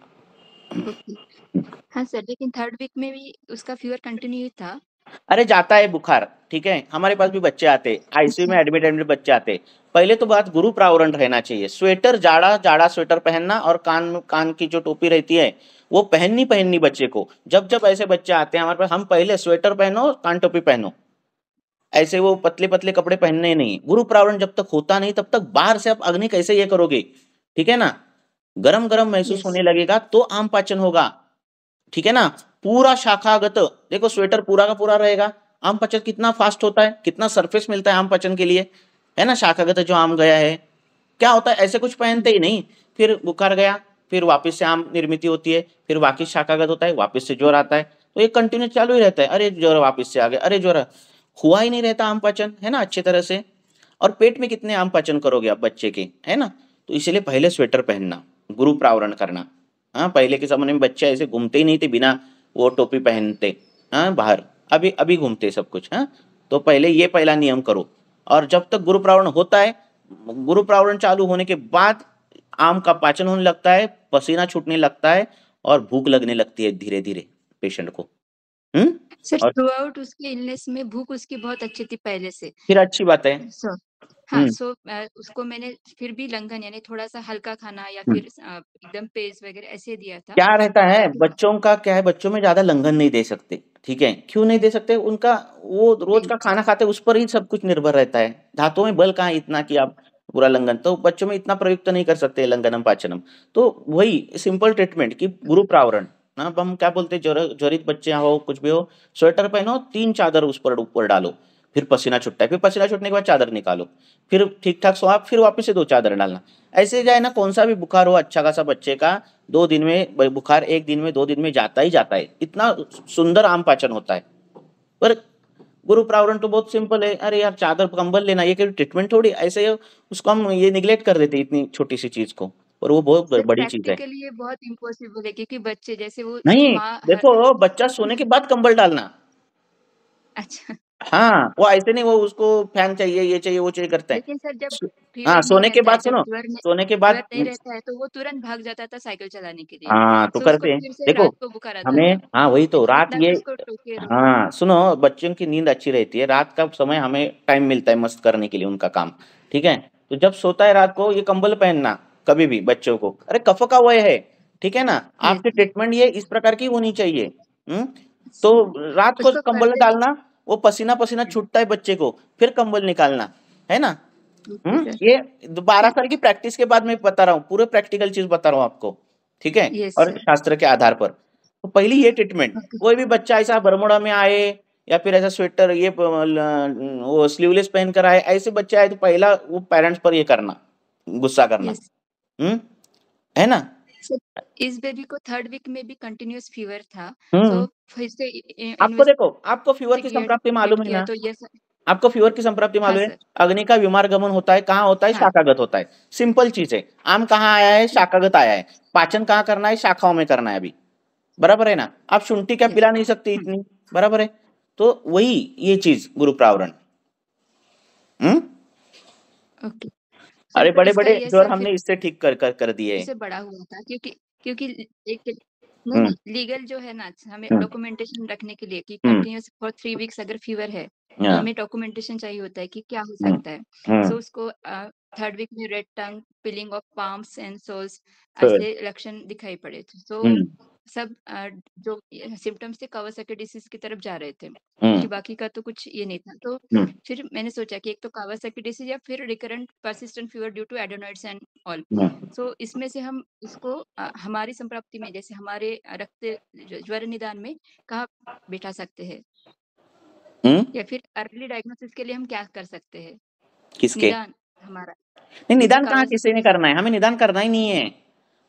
हाँ सर, लेकिन थर्ड वीक में भी उसका फीवर कंटिन्यू था। अरे जाता है बुखार, ठीक है। हमारे पास भी बच्चे आते, आईसीयू में एडमिट बच्चे आते। पहले तो बात गुरु प्रावरण रहना चाहिए। स्वेटर, जाड़ा स्वेटर पहनना, और कान की जो टोपी रहती है वो पहननी बच्चे को। जब जब ऐसे बच्चे आते हैं हमारे पास, हम पहले स्वेटर पहनो, कान टोपी पहनो, ऐसे वो पतले पतले कपड़े पहनने नहीं। गुरु प्रावरण जब तक होता नहीं तब तक बाहर से आप अग्नि कैसे ये करोगे? ठीक है ना। गरम गरम महसूस होने लगेगा तो आम पाचन होगा। ठीक है ना। पूरा शाखागत, देखो स्वेटर पूरा का पूरा रहेगा, आम पाचन कितना फास्ट होता है, कितना सरफेस मिलता है आम पाचन के लिए, है ना। शाखागत जो आम गया है, क्या होता है, ऐसे कुछ पहनते ही नहीं, फिर बुखार गया, फिर वापस से आम निर्मित होती है, फिर वापस शाखागत होता है, वापस से ज्वर आता है, तो ये कंटिन्यू चालू ही रहता है। अरे ज्वर वापस से आ गया, अरे ज्वर, हुआ ही नहीं रहता आम पाचन, है ना, अच्छी तरह से। और पेट में कितने आम पाचन करोगे आप बच्चे के, है ना। तो इसलिए पहले स्वेटर पहनना, गुरु प्रावरण करना। हाँ, पहले के समय में बच्चे ऐसे घूमते ही नहीं थे बिना वो टोपी पहनते। हाँ, बाहर अभी अभी घूमते सब कुछ। हाँ, तो पहले ये पहला नियम करो। और जब तक गुरु प्रावरण होता है, गुरु प्रावरण चालू होने के बाद आम का पाचन होने लगता है, पसीना छूटने लगता है, और भूख लगने लगती है धीरे धीरे पेशेंट को। सर, थ्रू आउट उसके इलनेस में भूख उसकी बहुत अच्छी थी पहले से। फिर अच्छी बात है। हाँ, उसको मैंने फिर भी लंघन यानी थोड़ा सा हल्का खाना या फिर एकदम पेज वगैरह ऐसे दिया था। क्या रहता है बच्चों का, क्या है, बच्चों में ज्यादा लंघन नहीं दे सकते। ठीक है। क्यों नहीं दे सकते? उनका वो रोज का खाना खाते, उस पर ही सब कुछ निर्भर रहता है। धातुओं में बल कहाँ इतना कि आप पूरा लंघन, तो बच्चों में इतना प्रयुक्त नहीं कर सकते लंघनम पाचनम। तो वही सिंपल ट्रीटमेंट की गुरु प्रावरण। अब हम क्या बोलते हैं, ज्वरित बच्चे हो, कुछ भी हो, स्वेटर पहनो, 3 चादर उस पर ऊपर डालो, फिर पसीना छूटता है, फिर पसीना छूटने के बाद चादर निकालो, फिर ठीक ठाक सो आप, फिर वापस से 2 चादर डालना। ऐसे जाए ना, कौन सा भी बुखार हो अच्छा खासा बच्चे का 2 दिन में बुखार 1 दिन में 2 दिन में जाता ही जाता है। इतना सुंदर आम पाचन होता है। पर गुरु प्रावरण तो बहुत सिंपल है, अरे यार चादर कंबल लेना ये कोई ट्रीटमेंट थोड़ी, ऐसे उसको हम ये निगलेक्ट कर देते इतनी छोटी सी चीज को, और वो बहुत सर बड़ी चीज है। प्रैक्टिकली ये बहुत इम्पॉसिबल है, क्योंकि बच्चे जैसे वो नहीं, माँ देखो बच्चा सोने के बाद कंबल डालना। अच्छा, हाँ, वो ऐसे नहीं, वो उसको फैन चाहिए, ये चाहिए, वो चाहिए करता है। लेकिन सर जब हाँ, फीवर नहीं सोने के रहता है, बाद जब सुनो, सोने के ज्वर बाद नहीं रहता है, तो वो तुरंत भाग जाता था साइकिल चलाने के लिए। हाँ, तो सो उसको करते हैं। फिर से देखो, रात को बुखार आता हमें था, हाँ, वही तो रात कितना ये, भी उसको टोके रहो। हाँ, सुनो, बच्चों की नींद अच्छी रहती है, रात का समय हमें टाइम मिलता है मस्त करने के लिए उनका काम, ठीक है? तो जब सोता है रात को ये कंबल पहनना कभी भी बच्चों को, अरे कफ का वय है, ठीक है ना? यस, आपकी ट्रीटमेंट ये इस प्रकार की होनी चाहिए। तो रात को उसको कंबल फर्दर डालना, वो पसीना पसीना छूटता है बच्चे को, फिर कंबल निकालना, है ना? सर। ये 12 साल की प्रैक्टिस के बाद मैं बता रहा हूँ, पूरे प्रैक्टिकल चीज बता रहा हूँ आपको, ठीक है? यस और सर। शास्त्र के आधार पर। तो पहली ये ट्रीटमेंट, ओके। कोई भी बच्चा ऐसा बरमूडा में आए या फिर ऐसा स्वेटर ये वो स्लीवलेस पहन कर आए, ऐसे बच्चे आए तो पहला वो पेरेंट्स पर ये करना, गुस्सा करना, यस है ना? सर, इस बेबी को 3rd वीक में भी कंटिन्यूअस फीवर था, हम्म सो फिर से आपको देखो, आपको फीवर की इन्वेस्टिगेट संप्राप्ति मालूम है किया, ना? तो यस। आपको फीवर की संप्राप्ति हाँ मालूम है? सर। अग्नि का विमारगमन होता है, कहाँ होता है? हाँ शाखागत होता है। सिंपल चीज है। आम कहाँ आया है? शाखागत आया है। पाचन कहाँ करना है? शाखाओं में करना है अभी, बराबर है ना? आप शुंठी क्या यस। पिला नहीं सकते इतनी, बराबर है? तो वही ये चीज गुरु प्रावरण। हम्म ओके अरे सर, बड़े इसका बड़े ये ज्वर सर फिर हमने इससे ठीक कर दिए से बड़ा हुआ था, क्योंकि क्योंकि एक नहीं हम्म नहीं लीगल जो है ना, हमें हम्म डॉक्यूमेंटेशन रखने के लिए कि हम्म कंटिन्यूअस फॉर 3 वीक्स अगर फीवर है, तो हाँ, हमें डॉक्यूमेंटेशन चाहिए होता है कि क्या हो हम्म सकता है। हम्म सो उसको 3rd वीक में red tongue, peeling of palms and soles, good, ऐसे लक्षण दिखाई पड़े थे। सो हम्म सब जो सिम्टम्स थे कावासाकी डिसीज की तरफ जा रहे थे, हम्म क्योंकि बाकी का तो कुछ ये नहीं था। तो हम्म फिर मैंने सोचा कि एक तो कावासाकी डिसीज या फिर recurrent persistent fever due to adenoids and all. Hmm so इसमें से हम इसको हमारी संप्राप्ति में, जैसे हमारे ज्वर निदान में कहाँ बिठा सकते हैं, या फिर अर्ली डायग्नोसिस के लिए हम क्या कर सकते हैं किसके? निदान हमारा, नहीं, जैसे निदान कहाँ कावासाकी किसी ने डिसीज। करना है? हमें निदान करना ही नहीं है।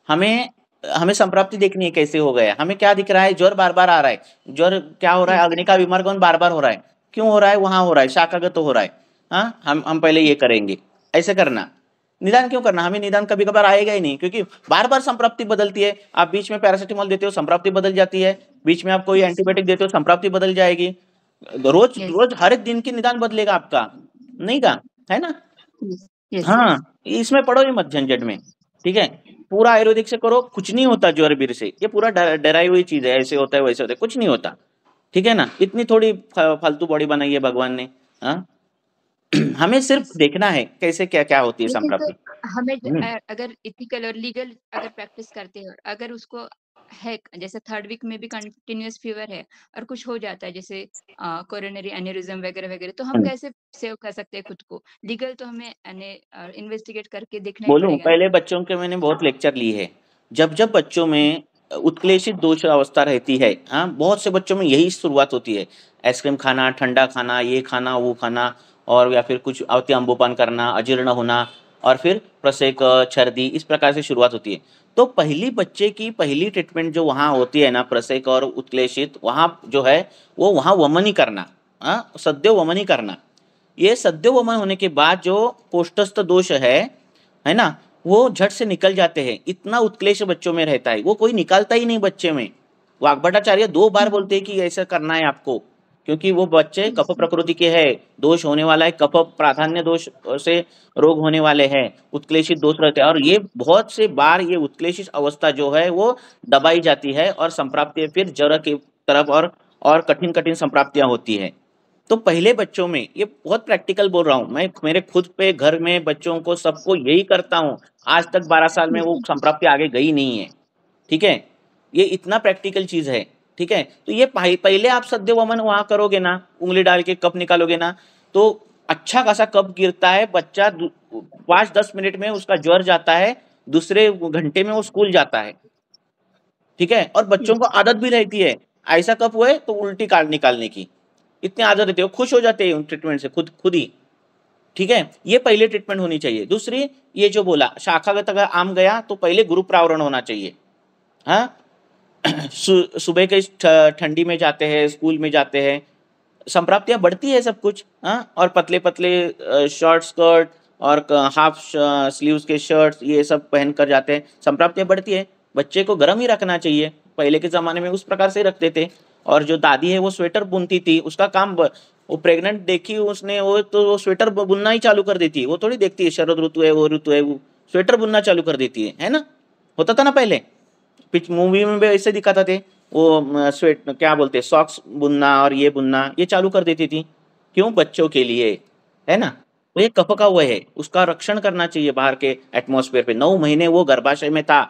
हमें हमें संप्राप्ति देखनी है कैसे हो गया। हमें क्या दिख रहा है? ज्वर बार बार आ रहा है। ज्वर क्या हो रहा है? यस अग्नि का विमार्गमन बार बार हो रहा है। क्यों हो रहा है? वहां हो रहा है, शाखागत तो हो रहा है। हाँ, हम पहले ये करेंगे, ऐसे करना। निदान क्यों करना? हमें निदान कभी कभार आएगा ही नहीं, क्योंकि बार बार संप्राप्ति बदलती है। आप बीच में पैरासिटामोल देते हो, संप्राप्ति बदल जाती है। बीच में आप कोई यस एंटीबायोटिक देते हो, संप्राप्ति बदल जाएगी। रोज यस रोज हर एक दिन की निदान बदलेगा आपका, नहीं का, है ना? यस यस हाँ, यस इसमें पड़ो ही मत झंझट में, ठीक है? पूरा आयुर्वेदिक से करो, कुछ नहीं होता ज्वर बीर से। ये पूरा डराई हुई चीज है, ऐसे होता है वैसे होता है, कुछ नहीं होता, ठीक है ना? इतनी थोड़ी फालतू बॉडी बनाई है भगवान ने। हाँ, हमें सिर्फ यस। देखना है कैसे क्या क्या होती है लेकिन संप्राप्ति। सर हमें हम्म अगर इथिकल और लीगल अगर प्रैक्टिस करते हैं, और अगर उसको है जैसे 3rd वीक में भी कंटिन्यूअस फीवर है और कुछ हो जाता है, जैसे कोरोनरी एन्यूरिज्म वगैरह वगैरह, तो हम हम्म। कैसे सेव कर सकते हैं खुद को? लीगल तो हमें इन्वेस्टिगेट करके देखना ही बोलूं, पड़ेगा ना। पहले बच्चों के मैंने बहुत लेक्चर ली है। जब जब बच्चों में उत्क्लेशित दोष अवस्था रहती है, हाँ, बहुत से बच्चों में यही शुरुआत होती है। आइसक्रीम खाना, ठंडा खाना, ये खाना, वो खाना, और या फिर कुछ अति अम्बोपान करना, अजीर्ण होना, और फिर प्रसेक, छर्दी, इस प्रकार से शुरुआत होती है। तो पहली बच्चे की पहली ट्रीटमेंट जो वहाँ होती है ना, प्रसेक और उत्क्लेशित, वहाँ जो है वो वहाँ वमनी करना, हाँ, सद्यो वमनी करना। ये सद्यो वमन होने के बाद जो कोष्ठस्थ दोष है ना, वो झट से निकल जाते हैं। इतना उत्क्लेश बच्चों में रहता है, वो कोई निकालता ही नहीं बच्चे में। वाग्भटाचार्य 2 बार बोलते हैं कि ऐसा करना है आपको, क्योंकि वो बच्चे कफ प्रकृति के हैं, दोष होने वाला है, कफ प्राधान्य दोष से रोग होने वाले हैं, उत्क्लेशित दोष रहते हैं, और ये बहुत से बार ये उत्क्लेशित अवस्था जो है वो दबाई जाती है, और संप्राप्ति फिर जड़ की तरफ और कठिन कठिन संप्राप्तियां होती है। तो पहले बच्चों में, ये बहुत प्रैक्टिकल बोल रहा हूँ मैं, मेरे खुद पे घर में बच्चों को सबको यही करता हूँ। आज तक 12 साल में वो संप्राप्ति आगे गई नहीं है, ठीक है? ये इतना प्रैक्टिकल चीज है, ठीक है? तो ये पहले आप सद्य वमन वहां करोगे ना, उंगली डाल के कप निकालोगे ना, तो अच्छा खासा कप गिरता है, बच्चा 5-10 मिनट में उसका ज्वर जाता है, दूसरे घंटे में वो स्कूल जाता है, ठीक है? और बच्चों को आदत भी रहती है, ऐसा कप हुए तो उल्टी निकालने की, इतने आदर देते हो, खुश हो जाते हैं उन ट्रीटमेंट से खुद ही। ठीक है, ये पहले ट्रीटमेंट होनी चाहिए। दूसरी, ये जो बोला शाखागत अगर आम गया तो पहले गुरु प्रावरण होना चाहिए। हाँ, सुबह के ठंडी में जाते हैं, स्कूल में जाते हैं, संप्राप्तियां बढ़ती है सब कुछ। हाँ, और पतले पतले शॉर्ट स्कर्ट और हाफ स्लीव्स के शर्ट्स ये सब पहन कर जाते हैं, संप्राप्तियां बढ़ती है। बच्चे को गर्म ही रखना चाहिए, पहले के ज़माने में उस प्रकार से रखते थे। और जो दादी है वो स्वेटर बुनती थी, उसका काम वो प्रेग्नेंट देखी उसने, वो स्वेटर बुनना ही चालू कर देती है। वो थोड़ी देखती है शरद ऋतु है, वो ऋतु है, वो स्वेटर बुनना चालू कर देती है ना। होता था ना पहले, पिच मूवी में भी ऐसे दिखाता थे, वो स्वेट क्या बोलते हैं, सॉक्स बुनना और ये बुनना ये चालू कर देती थी। क्यों? बच्चों के लिए, है ना। तो ये कफ का हुआ है, उसका रक्षण करना चाहिए बाहर के एटमॉस्फेयर पे। 9 महीने वो गर्भाशय में था,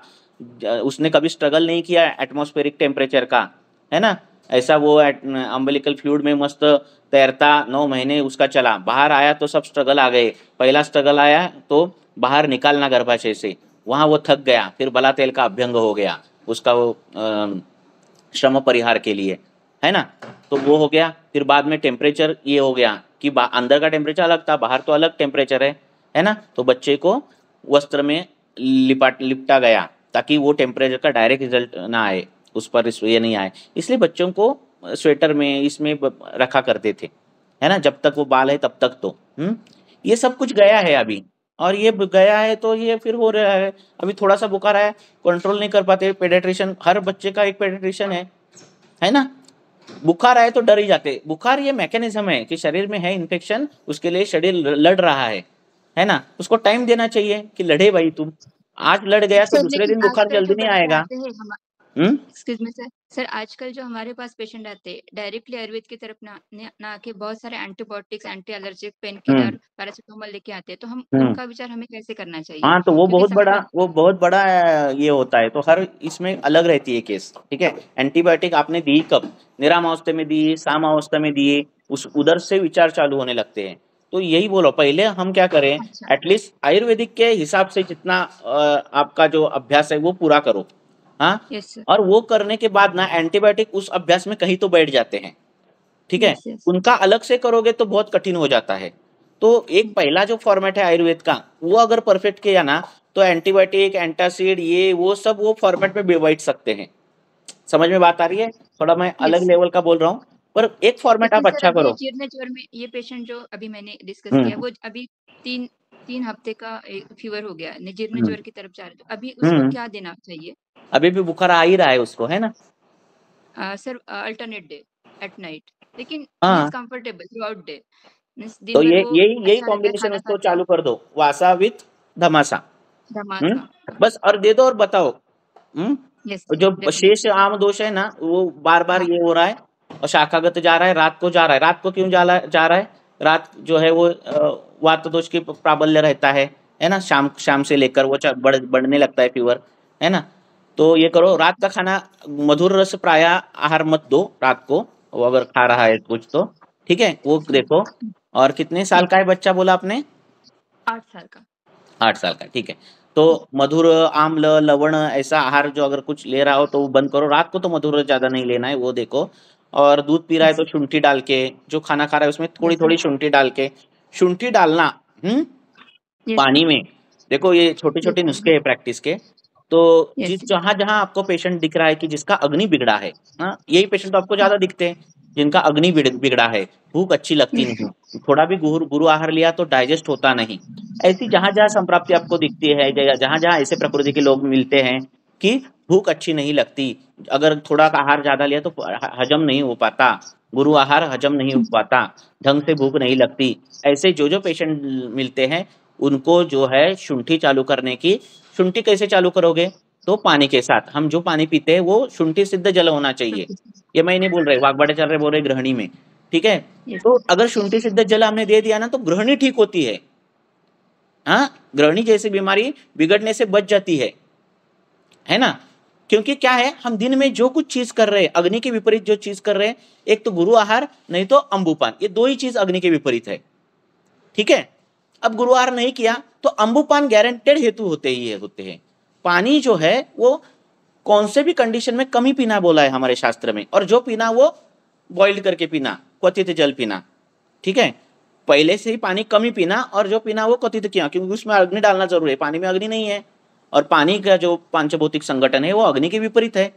उसने कभी स्ट्रगल नहीं किया एटमॉस्फेरिक टेम्परेचर का, है ना। ऐसा वो अम्बिलिकल फ्लूइड में मस्त तैरता 9 महीने उसका चला, बाहर आया तो सब स्ट्रगल आ गए। पहला स्ट्रगल आया तो बाहर निकालना गर्भाशय से, वहाँ वो थक गया, फिर बला तेल का अभ्यंग हो गया उसका, वो श्रम परिहार के लिए, है ना। तो वो हो गया। फिर बाद में टेम्परेचर ये हो गया कि अंदर का टेम्परेचर अलग था, बाहर तो अलग टेम्परेचर है ना। तो बच्चे को वस्त्र में लिपटा गया ताकि वो टेम्परेचर का डायरेक्ट रिजल्ट ना आए, उस पर ये नहीं आए। इसलिए बच्चों को स्वेटर में इसमें रखा करते थे, है ना, जब तक वो बाल है तब तक। तो ये सब कुछ गया है अभी, और ये गया है तो ये फिर हो रहा है। अभी थोड़ा सा बुखार आया, कंट्रोल नहीं कर पाते, पेडियाट्रिशियन, हर बच्चे का एक पेडियाट्रिशियन है ना। बुखार आए तो डर ही जाते। बुखार ये मैकेनिज्म है कि शरीर में है इन्फेक्शन, उसके लिए शरीर लड़ रहा है ना। उसको टाइम देना चाहिए कि लड़े भाई, तुम आज लड़ गया तो दूसरे दिन बुखार जल्दी नहीं आएगा। एक्सक्यूज मी सर, आजकल जो हमारे पास पेशेंट आते हैं डायरेक्टली आयुर्वेद की तरफ ना आके बहुत सारे antibiotics, anti allergic, pain killer, paracetamol लेके आते हैं, तो हम उनका विचार हमें कैसे करना चाहिए? हाँ, तो वो बहुत बड़ा ये होता है। तो हर इसमें अलग रहती है केस। ठीक है, एंटीबायोटिक आपने दी कब? निरामावस्था में दी, सामावस्था में दिए, उस उधर से विचार चालू होने लगते हैं। तो यही बोलो, पहले हम क्या करें, एटलीस्ट आयुर्वेदिक के हिसाब से जितना आपका जो अभ्यास है वो पूरा करो। हाँ, और वो करने के बाद ना एंटीबायोटिक उस अभ्यास में कहीं तो बैठ जाते हैं। ठीक है, उनका अलग से करोगे तो बहुत कठिन हो जाता है। तो एक पहला जो फॉर्मेट है आयुर्वेद का, वो अगर परफेक्ट किया ना तो एंटीबायोटिक, एंटासिड, ये वो सब वो फॉर्मेट में बैठ सकते हैं। समझ में बात आ रही है? थोड़ा मैं अलग लेवल का बोल रहा हूँ, पर एक फॉर्मेट आप अच्छा करो। जीर्ण ज्वर में ये पेशेंट जो अभी मैंने डिस्कस किया, वो अभी 3 हफ्ते का फीवर हो गया, जीर्ण ज्वर की तरफ जा रहा है, तो अभी उसको क्या देना चाहिए? अभी भी बुखार आ ही रहा है उसको, है ना sir? Alternate day at night, लेकिन he is comfortable throughout day. तो यही कॉम्बिनेशन उसको चालू कर दो, वासा विथ धमासा। बस, और दे दो और बताओ। जो शेष आम दोष है ना, वो बार बार ये हो रहा है और शाखागत जा रहा है, रात को जा रहा है। रात को क्यों जा रहा है? रात जो है वो वात दोष की प्राबल्य रहता है ना। शाम से लेकर वो बढ़ने लगता है फीवर, है ना। तो ये करो, रात का खाना मधुर रस प्राय आहार मत दो रात को, वो अगर खा रहा है कुछ तो ठीक है, वो देखो। और कितने साल का है बच्चा बोला आपने? 8 साल का। 8 साल का, ठीक है। तो मधुर, आम्ल, लवण ऐसा आहार जो अगर कुछ ले रहा हो तो वो बंद करो। रात को तो मधुर ज्यादा नहीं लेना है, वो देखो। और दूध पी रहा है तो शुंठी डाल के, जो खाना खा रहा है उसमें थोड़ी थोड़ी शुंठी डाल के, शुंठी डालना पानी में। देखो, ये छोटे छोटे नुस्खे है प्रैक्टिस के। तो जहां जहां आपको पेशेंट दिख रहा है कि जिसका अग्नि बिगड़ा है, यही पेशेंट तो आपको ज्यादा दिखते हैं जिनका अग्नि बिगड़ा है, भूख अच्छी लगती नहीं, थोड़ा भी गुरु आहार लिया तो डाइजेस्ट होता नहीं। ऐसी जहां जहां संप्राप्ति आपको दिखती है, जहां जहां ऐसे प्रकृति के लोग मिलते हैं कि भूख अच्छी नहीं लगती, अगर थोड़ा आहार ज्यादा लिया तो हजम नहीं हो पाता, गुरु आहार हजम नहीं हो पाता, ढंग से भूख नहीं लगती, ऐसे जो पेशेंट मिलते हैं उनको जो है शुंठी चालू करने की। शुंठी कैसे चालू करोगे? तो पानी के साथ। हम जो पानी पीते हैं वो शुंठी सिद्ध जल होना चाहिए। ये मैं नहीं बोल रहे, वाग्भटाचार्य बोल रहे गृहिणी में, ठीक है। तो अगर शुंठी सिद्ध जल हमने दे दिया ना तो गृहिणी ठीक होती है। हाँ, गृहिणी जैसी बीमारी बिगड़ने से बच जाती है ना। क्योंकि क्या है, हम दिन में जो कुछ चीज कर रहे हैं, अग्नि के विपरीत जो चीज कर रहे हैं, एक तो गुरु आहार, नहीं तो अम्बुपान, ये दो ही चीज अग्नि के विपरीत है। ठीक है, अब गुरु आहार नहीं किया तो अम्बुपान गारंटेड हेतु होते हैं। पानी जो है वो कौन से भी कंडीशन में कम ही पीना बोला है हमारे शास्त्र में, और जो पीना वो बॉइल्ड करके पीना, क्वथित जल पीना, ठीक है। पहले से ही पानी कम ही पीना, और जो पीना वो क्वथित किया, क्योंकि उसमें अग्नि डालना जरूरी है, पानी में अग्नि नहीं है, और पानी का जो पंचभौतिक संगठन है वो अग्नि के विपरीत है।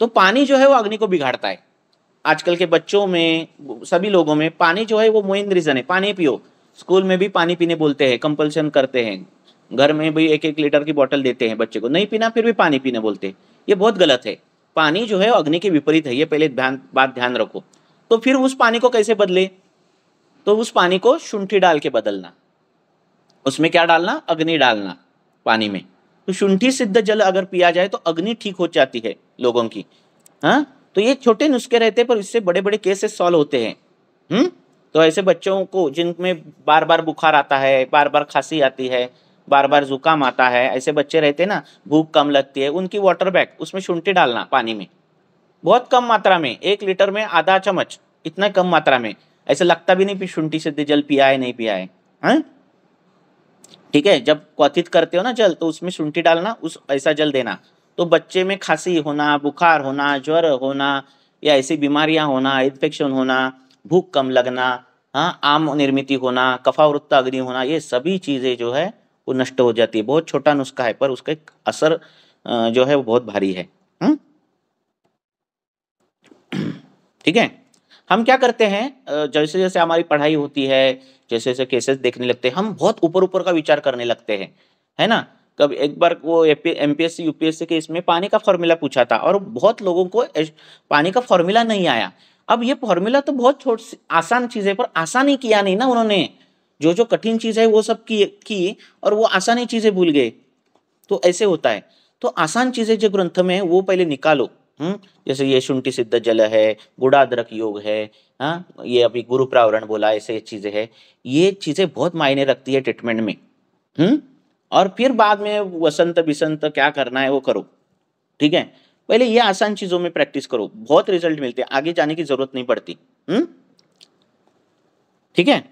तो पानी जो है वो अग्नि को बिगाड़ता है। आजकल के बच्चों में, सभी लोगों में पानी जो है वो मेन रीजन है, पानी पियो। स्कूल में भी पानी पीने बोलते हैं, कंपल्सन करते हैं, घर में भी 1-1 लीटर की बोतल देते हैं बच्चे को, नहीं पीना फिर भी पानी पीने बोलते हैं। ये बहुत गलत है। पानी जो है अग्नि के विपरीत है, ये पहले बात ध्यान रखो। तो फिर उस पानी को कैसे बदले? तो उस पानी को शुंठी डाल के बदलना। उसमें क्या डालना? अग्नि डालना पानी में। तो शुंठी सिद्ध जल अगर पिया जाए तो अग्नि ठीक हो जाती है लोगों की। हाँ, तो ये छोटे नुस्खे रहते हैं, पर इससे बड़े बड़े केसेस सॉल्व होते हैं। तो ऐसे बच्चों को जिनमें बार बार बुखार आता है, बार बार खांसी आती है, बार बार जुकाम आता है, ऐसे बच्चे रहते हैं ना, भूख कम लगती है, उनकी वाटर बैग, उसमें शुंठी डालना पानी में, बहुत कम मात्रा में, 1 लीटर में आधा चम्मच, इतना कम मात्रा में। ऐसे लगता भी नहीं कि शुंठी सिद्ध जल पिया है, नहीं पिया है, हाँ? ठीक है। जब क्वथित करते हो ना जल, तो उसमें शुंठी डालना, उस ऐसा जल देना। तो बच्चे में खांसी होना, बुखार होना, ज्वर होना, या ऐसी बीमारियां होना, इन्फेक्शन होना, भूख कम लगना, हाँ, आम निर्मित होना, कफावृत्त अग्नि होना, ये सभी चीजें जो है वो नष्ट हो जाती है। बहुत छोटा नुस्खा है, पर उसका एक असर जो है वो बहुत भारी है। ठीक है। हम क्या करते हैं, जैसे जैसे हमारी पढ़ाई होती है, जैसे जैसे केसेस देखने लगते हैं, हम बहुत ऊपर ऊपर का विचार करने लगते हैं, है ना। कभी एक बार वो एमपीएससी यूपीएससी के इसमें पानी का फॉर्मूला पूछा था, और बहुत लोगों को पानी का फॉर्मूला नहीं आया। अब ये फॉर्मूला तो बहुत आसान चीज है, पर आसान ही किया नहीं ना उन्होंने, जो जो कठिन चीज है वो सब की और वो आसानी चीजें भूल गए। तो ऐसे होता है। तो आसान चीजें जो ग्रंथ में वो पहले निकालो। जैसे ये शुंठी सिद्ध जल है, गुड़ादरक योग है, हाँ, ये अभी गुरु प्रावरण बोला, ऐसे चीजें है। ये चीजें बहुत मायने रखती है ट्रीटमेंट में। और फिर बाद में वसंत बिसंत क्या करना है वो करो, ठीक है। पहले ये आसान चीजों में प्रैक्टिस करो, बहुत रिजल्ट मिलते हैं, आगे जाने की जरूरत नहीं पड़ती। ठीक है,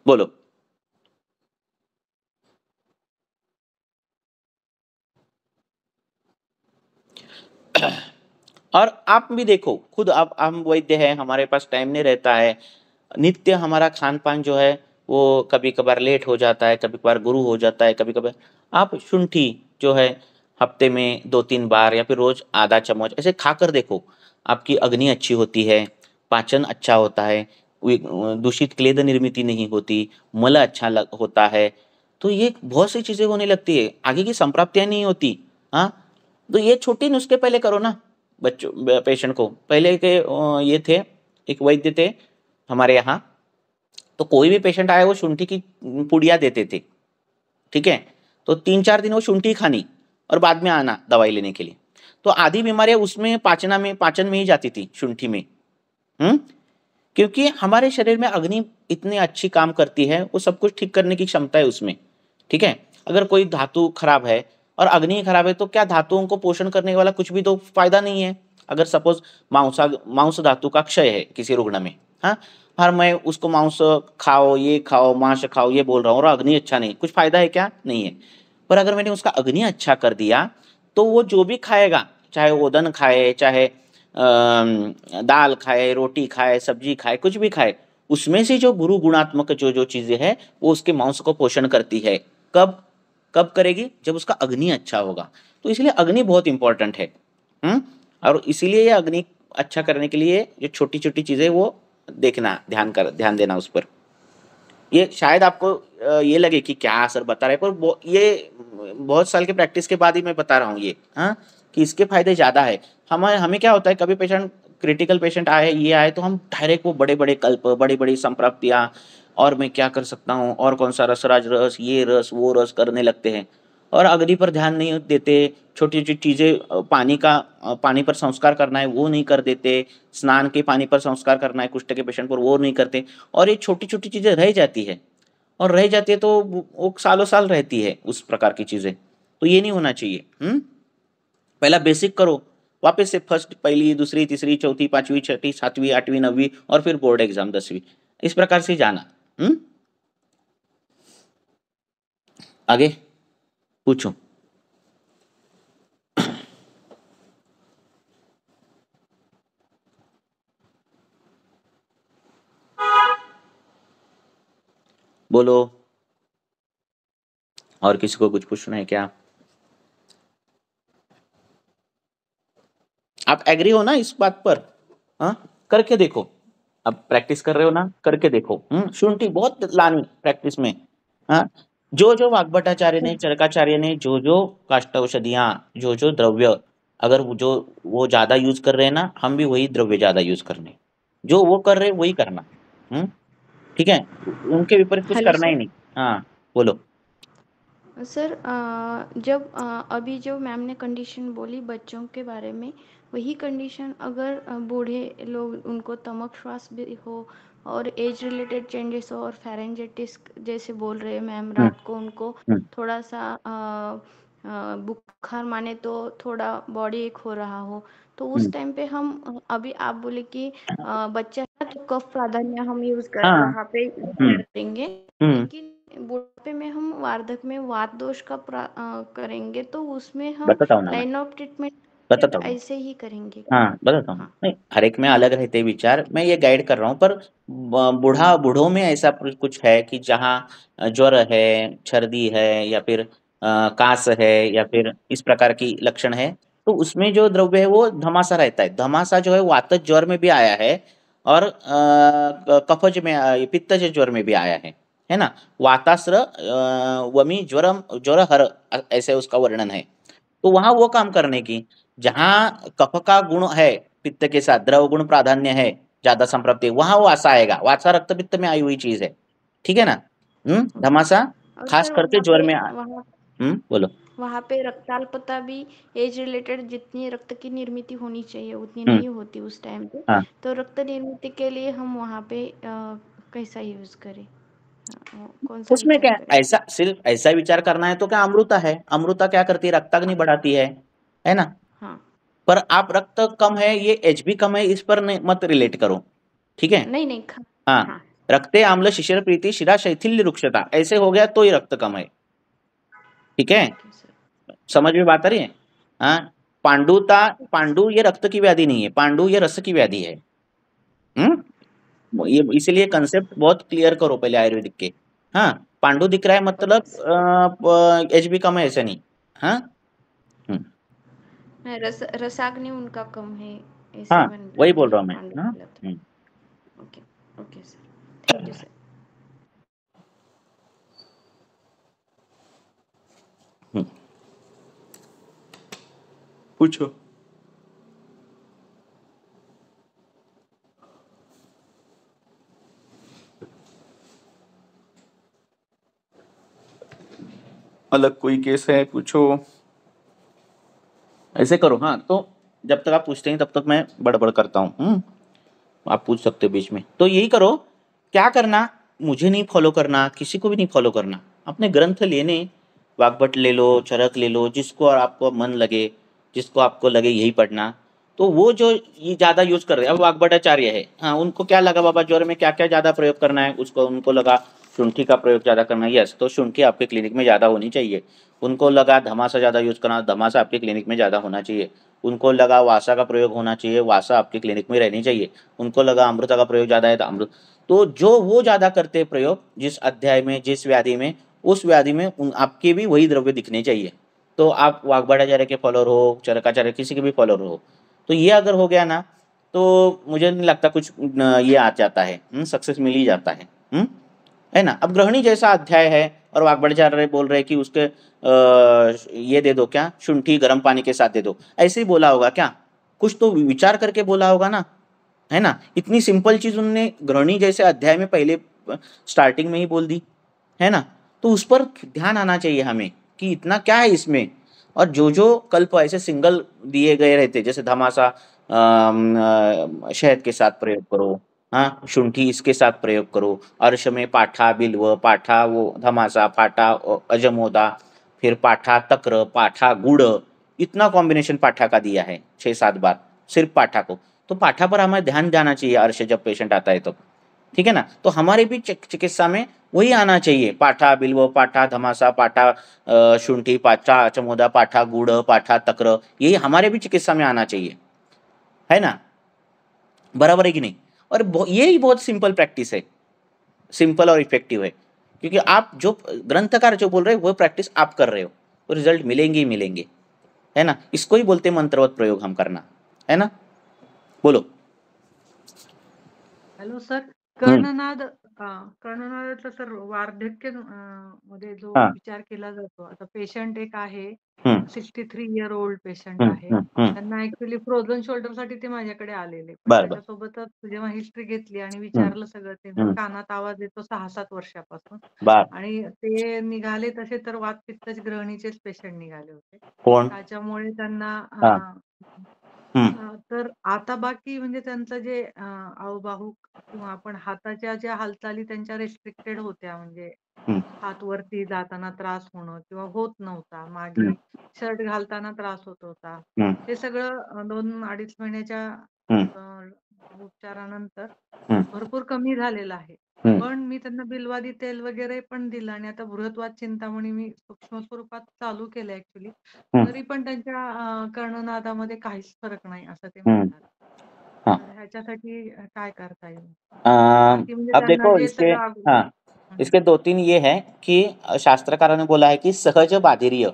बोलो। और आप भी देखो खुद, आप, हम वैद्य हैं, हमारे पास टाइम नहीं रहता है, नित्य हमारा खान पान जो है वो कभी कभार लेट हो जाता है, कभी कभार गुरु हो जाता है, कभी कभार आप शुंठी जो है हफ्ते में 2-3 बार या फिर रोज आधा चम्मच ऐसे खाकर देखो, आपकी अग्नि अच्छी होती है, पाचन अच्छा होता है, दूषित क्लेद निर्मित नहीं होती, मल अच्छा होता है। तो ये बहुत सी चीजें होने लगती है, आगे की संप्राप्तियां नहीं होती। हाँ, तो ये छोटे नुस्खे पहले करो ना बच्चों, पेशेंट को। पहले के ये थे, एक वैद्य थे हमारे यहाँ, तो कोई भी पेशेंट आया वो शुंठी की पुड़िया देते थे, ठीक है। तो 3-4 दिन वो शुंठी खानी और बाद में आना दवाई लेने के लिए। तो आधी बीमारियां उसमें पाचन में ही जाती थी, शुंठी में। क्योंकि हमारे शरीर में अग्नि इतनी अच्छी काम करती है, वो सब कुछ ठीक करने की क्षमता है उसमें, ठीक है। अगर कोई धातु खराब है और अग्नि खराब है, तो क्या धातुओं को पोषण करने वाला कुछ भी तो फायदा नहीं है। अगर सपोज मांस धातु का क्षय है किसी रुग्ण में, हाँ, हर मैं उसको मांस खाओ, ये खाओ, मांस खाओ, ये बोल रहा हूँ, और अग्नि अच्छा नहीं, कुछ फायदा है क्या? नहीं है। पर अगर मैंने उसका अग्नि अच्छा कर दिया, तो वो जो भी खाएगा, चाहे ओदन खाए, चाहे दाल खाए, रोटी खाए, सब्जी खाए, कुछ भी खाए, उसमें से जो गुरु गुणात्मक जो जो चीजें हैं वो उसके मांस को पोषण करती है। कब कब करेगी? जब उसका अग्नि अच्छा होगा। तो इसलिए अग्नि बहुत इंपॉर्टेंट है। और इसीलिए ये अग्नि अच्छा करने के लिए जो छोटी छोटी चीजें वो देखना, ध्यान देना उस पर। ये शायद आपको ये लगे कि क्या असर बता रहे, पर ये बहुत साल के प्रैक्टिस के बाद ही मैं बता रहा हूँ ये, हाँ, कि इसके फायदे ज्यादा है। हमें क्या होता है, कभी पेशेंट क्रिटिकल पेशेंट आए, ये आए, तो हम डायरेक्ट वो बड़े बड़े कल्प, बड़ी बड़ी संप्राप्तियां, और मैं क्या कर सकता हूँ, और कौन सा रसराज रस, ये रस वो रस करने लगते हैं, और अग्नि पर ध्यान नहीं देते। छोटी छोटी चीजें, पानी पर संस्कार करना है वो नहीं कर देते, स्नान के पानी पर संस्कार करना है कुष्ठ के पेशेंट पर, वो नहीं करते, और ये छोटी छोटी चीजें रह जाती है, और रह जाती है तो वो सालों साल रहती है उस प्रकार की चीजें। तो ये नहीं होना चाहिए। पहला बेसिक करो, वापस से फर्स्ट, पहली, दूसरी, तीसरी, चौथी, पांचवी, छठी, सातवीं, आठवीं, नवीं, और फिर बोर्ड एग्जाम 10वीं, इस प्रकार से जाना। आगे पूछो। बोलो, और किसी को कुछ पूछना है क्या? आप एग्री हो ना इस बात पर? हाँ, करके देखो, अब प्रैक्टिस कर रहे हो ना, करके देखो। शुंठी बहुत लानी प्रैक्टिस में। हाँ, जो वाग्भटाचार्य ने, चरकाचार्य ने जो काष्ठौषधियां, जो द्रव्य, अगर वो ज्यादा यूज कर रहे हैं ना, हम भी वही द्रव्य ज्यादा यूज करने, जो वो कर रहे वही करना। ठीक है, उनके विपरीत कुछ हेलो करना ही सर। नहीं। हाँ बोलो। सर जब अभी जो मैम ने कंडीशन बोली बच्चों के बारे में, वही कंडीशन अगर बूढ़े लोग उनको तमक श्वास भी हो और एज रिलेटेड चेंजेस हो और फेरेंजाइटिस जैसे बोल रहे हैं मैम, रात को उनको थोड़ा सा बुखार माने तो थोड़ा बॉडी एक हो रहा हो, तो उस टाइम पे हम अभी आप बोले कि बच्चा है तो कफ प्राधान्य हम यूज कर हाँ, वहाँ पे करेंगे, हम्म, लेकिन बुढ़ापे में हम वार्धक में वात दोष का करेंगे तो उसमें हम बताता हूँ ना मैं, लाइन ऑफ ट्रीटमेंट बताता हूँ। ऐसे ही करेंगे। हाँ बताता हूँ। हाँ नहीं, हर एक में अलग रहते विचार, मैं ये गाइड कर रहा हूँ, पर बूढ़ों में ऐसा कुछ है कि जहाँ ज्वर है, सर्दी है, या फिर कास है, या फिर इस प्रकार की लक्षण है, तो उसमें जो द्रव्य है वो धमासा रहता है। धमासा जो है वातज ज्वर में भी आया है, और कफज में, पित्तज ज्वर में भी आया है ना। वातास्र वमी ज्वर हर, ऐसे उसका वर्णन है। तो वहां वो काम करने की, जहां कफ का गुण है, पित्त के साथ द्रव गुण प्राधान्य है, ज्यादा संप्रप्ति, वहां वो वासा आएगा। वासा रक्त पित्त में आई हुई चीज है, ठीक है ना। धमासा और खास सर करके ज्वर में बोलो। वहाँ पे रक्ताल्पता भी एज रिलेटेड जितनी रक्त की निर्मित होनी चाहिए उतनी हम्म, नहीं होती उस टाइम पे, हाँ, तो रक्त निर्मित के लिए हम वहाँ पे कैसा यूज करें, कौन सा उसमें विचार क्या, करें? ऐसा सिर्फ ऐसा विचार करना है तो क्या, अमृता है, अमृता क्या करती है, रक्ताग्नि बढ़ाती है ना। हाँ पर आप रक्त कम है, ये एच भी कम है, इस पर मत रिलेट करो, ठीक है। नहीं नहीं हाँ, हाँ रक्ते आम्ल शिशिर प्रीति शिरा शैथिल्य रुक्षता, ऐसे हो गया तो ये रक्त कम है, ठीक है। Okay sir. समझ में बात आ रही है? हाँ, पांडु ये रक्त की व्याधि नहीं है, पांडु ये रस की व्याधि है। ये इसीलिए कंसेप्ट बहुत क्लियर करो पहले आयुर्वेदिक के। हाँ, पांडु दिख रहा है मतलब एच बी कम है, ऐसा नहीं। हाँ, रसाग्नि उनका कम है, हाँ, A7 वही ब्लड बोल है रहा हूँ मैं। पांडु हाँ, blood. Okay okay sir, thank you sir. पूछो। अलग कोई केस है, पूछो। ऐसे करो। हाँ, तो जब तक आप पूछते हैं तब तक मैं बड़बड़ करता हूँ। आप पूछ सकते हो बीच में, तो यही करो। क्या करना, मुझे नहीं फॉलो करना, किसी को भी नहीं फॉलो करना, अपने ग्रंथ लेने, वाग्भट ले लो, चरक ले लो, जिसको और आपको मन लगे, जिसको आपको लगे यही पढ़ना। तो वो जो ये ज्यादा यूज कर रहे हैं, अब वाग्भटाचार्य है, हाँ, उनको क्या लगा बाबा ज्वर में क्या क्या ज्यादा प्रयोग करना है, उसको उनको लगा शुंठी का प्रयोग ज्यादा करना है। यस, तो शुंठी आपके क्लिनिक में ज्यादा होनी चाहिए। उनको लगा धमासा ज्यादा यूज करना, धमासा आपके क्लिनिक में ज्यादा होना चाहिए। उनको लगा वासा का प्रयोग होना चाहिए, वासा आपके क्लिनिक में रहनी चाहिए। उनको लगा अमृता का प्रयोग ज्यादा है तो अमृत। तो जो वो ज्यादा करते हैं प्रयोग, जिस अध्याय में, जिस व्याधि में, उस व्याधि में आपके भी वही द्रव्य दिखने चाहिए। तो आप वाग्भटाचार्य के फॉलोअर हो, चरकाचार्य, किसी के भी फॉलोअर हो, तो ये अगर हो गया ना, तो मुझे नहीं लगता कुछ ये आ जाता है, सक्सेस मिल ही जाता है ना। अब गृहिणी जैसा अध्याय है और वाग्भटाचार्य बोल रहे कि उसके ये दे दो, क्या, शुंठी गर्म पानी के साथ दे दो, ऐसे ही बोला होगा क्या? कुछ तो विचार करके बोला होगा ना, है ना। इतनी सिंपल चीज उन्होंने गृहिणी जैसे अध्याय में पहले स्टार्टिंग में ही बोल दी, है ना। तो उस पर ध्यान आना चाहिए हमें कि इतना क्या है इसमें। और जो कल्प ऐसे सिंगल दिए गए रहते, जैसे धमासा शहद के साथ प्रयोग करो, हाँ, शुंठी इसके साथ प्रयोग करो, अर्श में पाठा बिल्व, पाठा वो धमासा, पाठा अजमोदा, फिर पाठा तक्र, पाठा गुड़, इतना कॉम्बिनेशन पाठा का दिया है 6-7 बार सिर्फ पाठा को। तो पाठा पर हमें ध्यान जाना चाहिए अर्श जब पेशेंट आता है तो, ठीक है ना। तो हमारे भी चिकित्सा में वही आना चाहिए, पाठा बिल्व, पाठा धमासा, पाठा शुंठी, पाठा अचमोदा, पाठा गुड़, पाठा तक्र, यही हमारे भी चिकित्सा में आना चाहिए, है ना। बराबर है कि नहीं? और यही बहुत सिंपल प्रैक्टिस है, सिंपल और इफेक्टिव है, क्योंकि आप जो ग्रंथकार जो बोल रहे हैं वो प्रैक्टिस आप कर रहे हो, तो रिजल्ट मिलेंगे ही मिलेंगे, है ना। इसको ही बोलते हैं मंत्रवत प्रयोग हम करना, है ना। बोलो। हॅलो सर, हम्म, कर्णनादाचा सर वार्धक्य मध्ये जो हाँ, विचार केला जातो, आता पेशंट एक आहे, हम्म, 63 ओल्ड पेशंट हम्म, आहे. हम्म, त्यांना ऍक्च्युली फ्रोझन शोल्डर साठी ते माझ्याकडे आलेले, पण बर बर, त्याच्यासोबतच जेव्हा हिस्ट्री घेतली आणि हम्म, विचारलं सगळं, त्यांच्या हम्म, कानात आवाज येतो 6-7 वर्षापासून, बर, आणि ते निघाले तसे तर वातपित्तच ग्रहणीचेच पेशंट निघाले होते. कोण, त्याच्यामुळे त्यांना हाँ, हम्म, तर आता बाकी म्हणजे त्यांचं जे अवबाहू किंवा आपण हाताच्या ज्या हालचाली त्यांच्या रेस्ट्रिक्टेड होत्या, म्हणजे हम्म, हात वरती जाताना त्रास होणं किंवा होत नव्हता, हम्म, मागे शर्ट घालताना त्रास होत होता, हम्म, हे सगळं 2-2.5 महिन्याच्या हम्म, उपचारानंतर हम्म, भरपूर कमी झालेलं आहे. हम्म, पण मी त्यांना बिलवादी तेल वगैरे पण दिलं आणि आता बृहत्वाद चिंतामणी मी सूक्ष्म स्वरूपात चालू केलं ऍक्च्युली. हम्म, तरी पण त्यांच्या कर्णनादामध्ये काहीच फरक नाही असं ते हम्म, म्हणतात. हाँ, तर ह्याच्यासाठी काय करता येईल? अम, बाकी म्हणजे अब त्यांना देखो जे इसके, सगळं हाँ, हं. इसके 2-3 ये है कि शास्त्रकारों ने बोला है कि सहज बाधिर्य,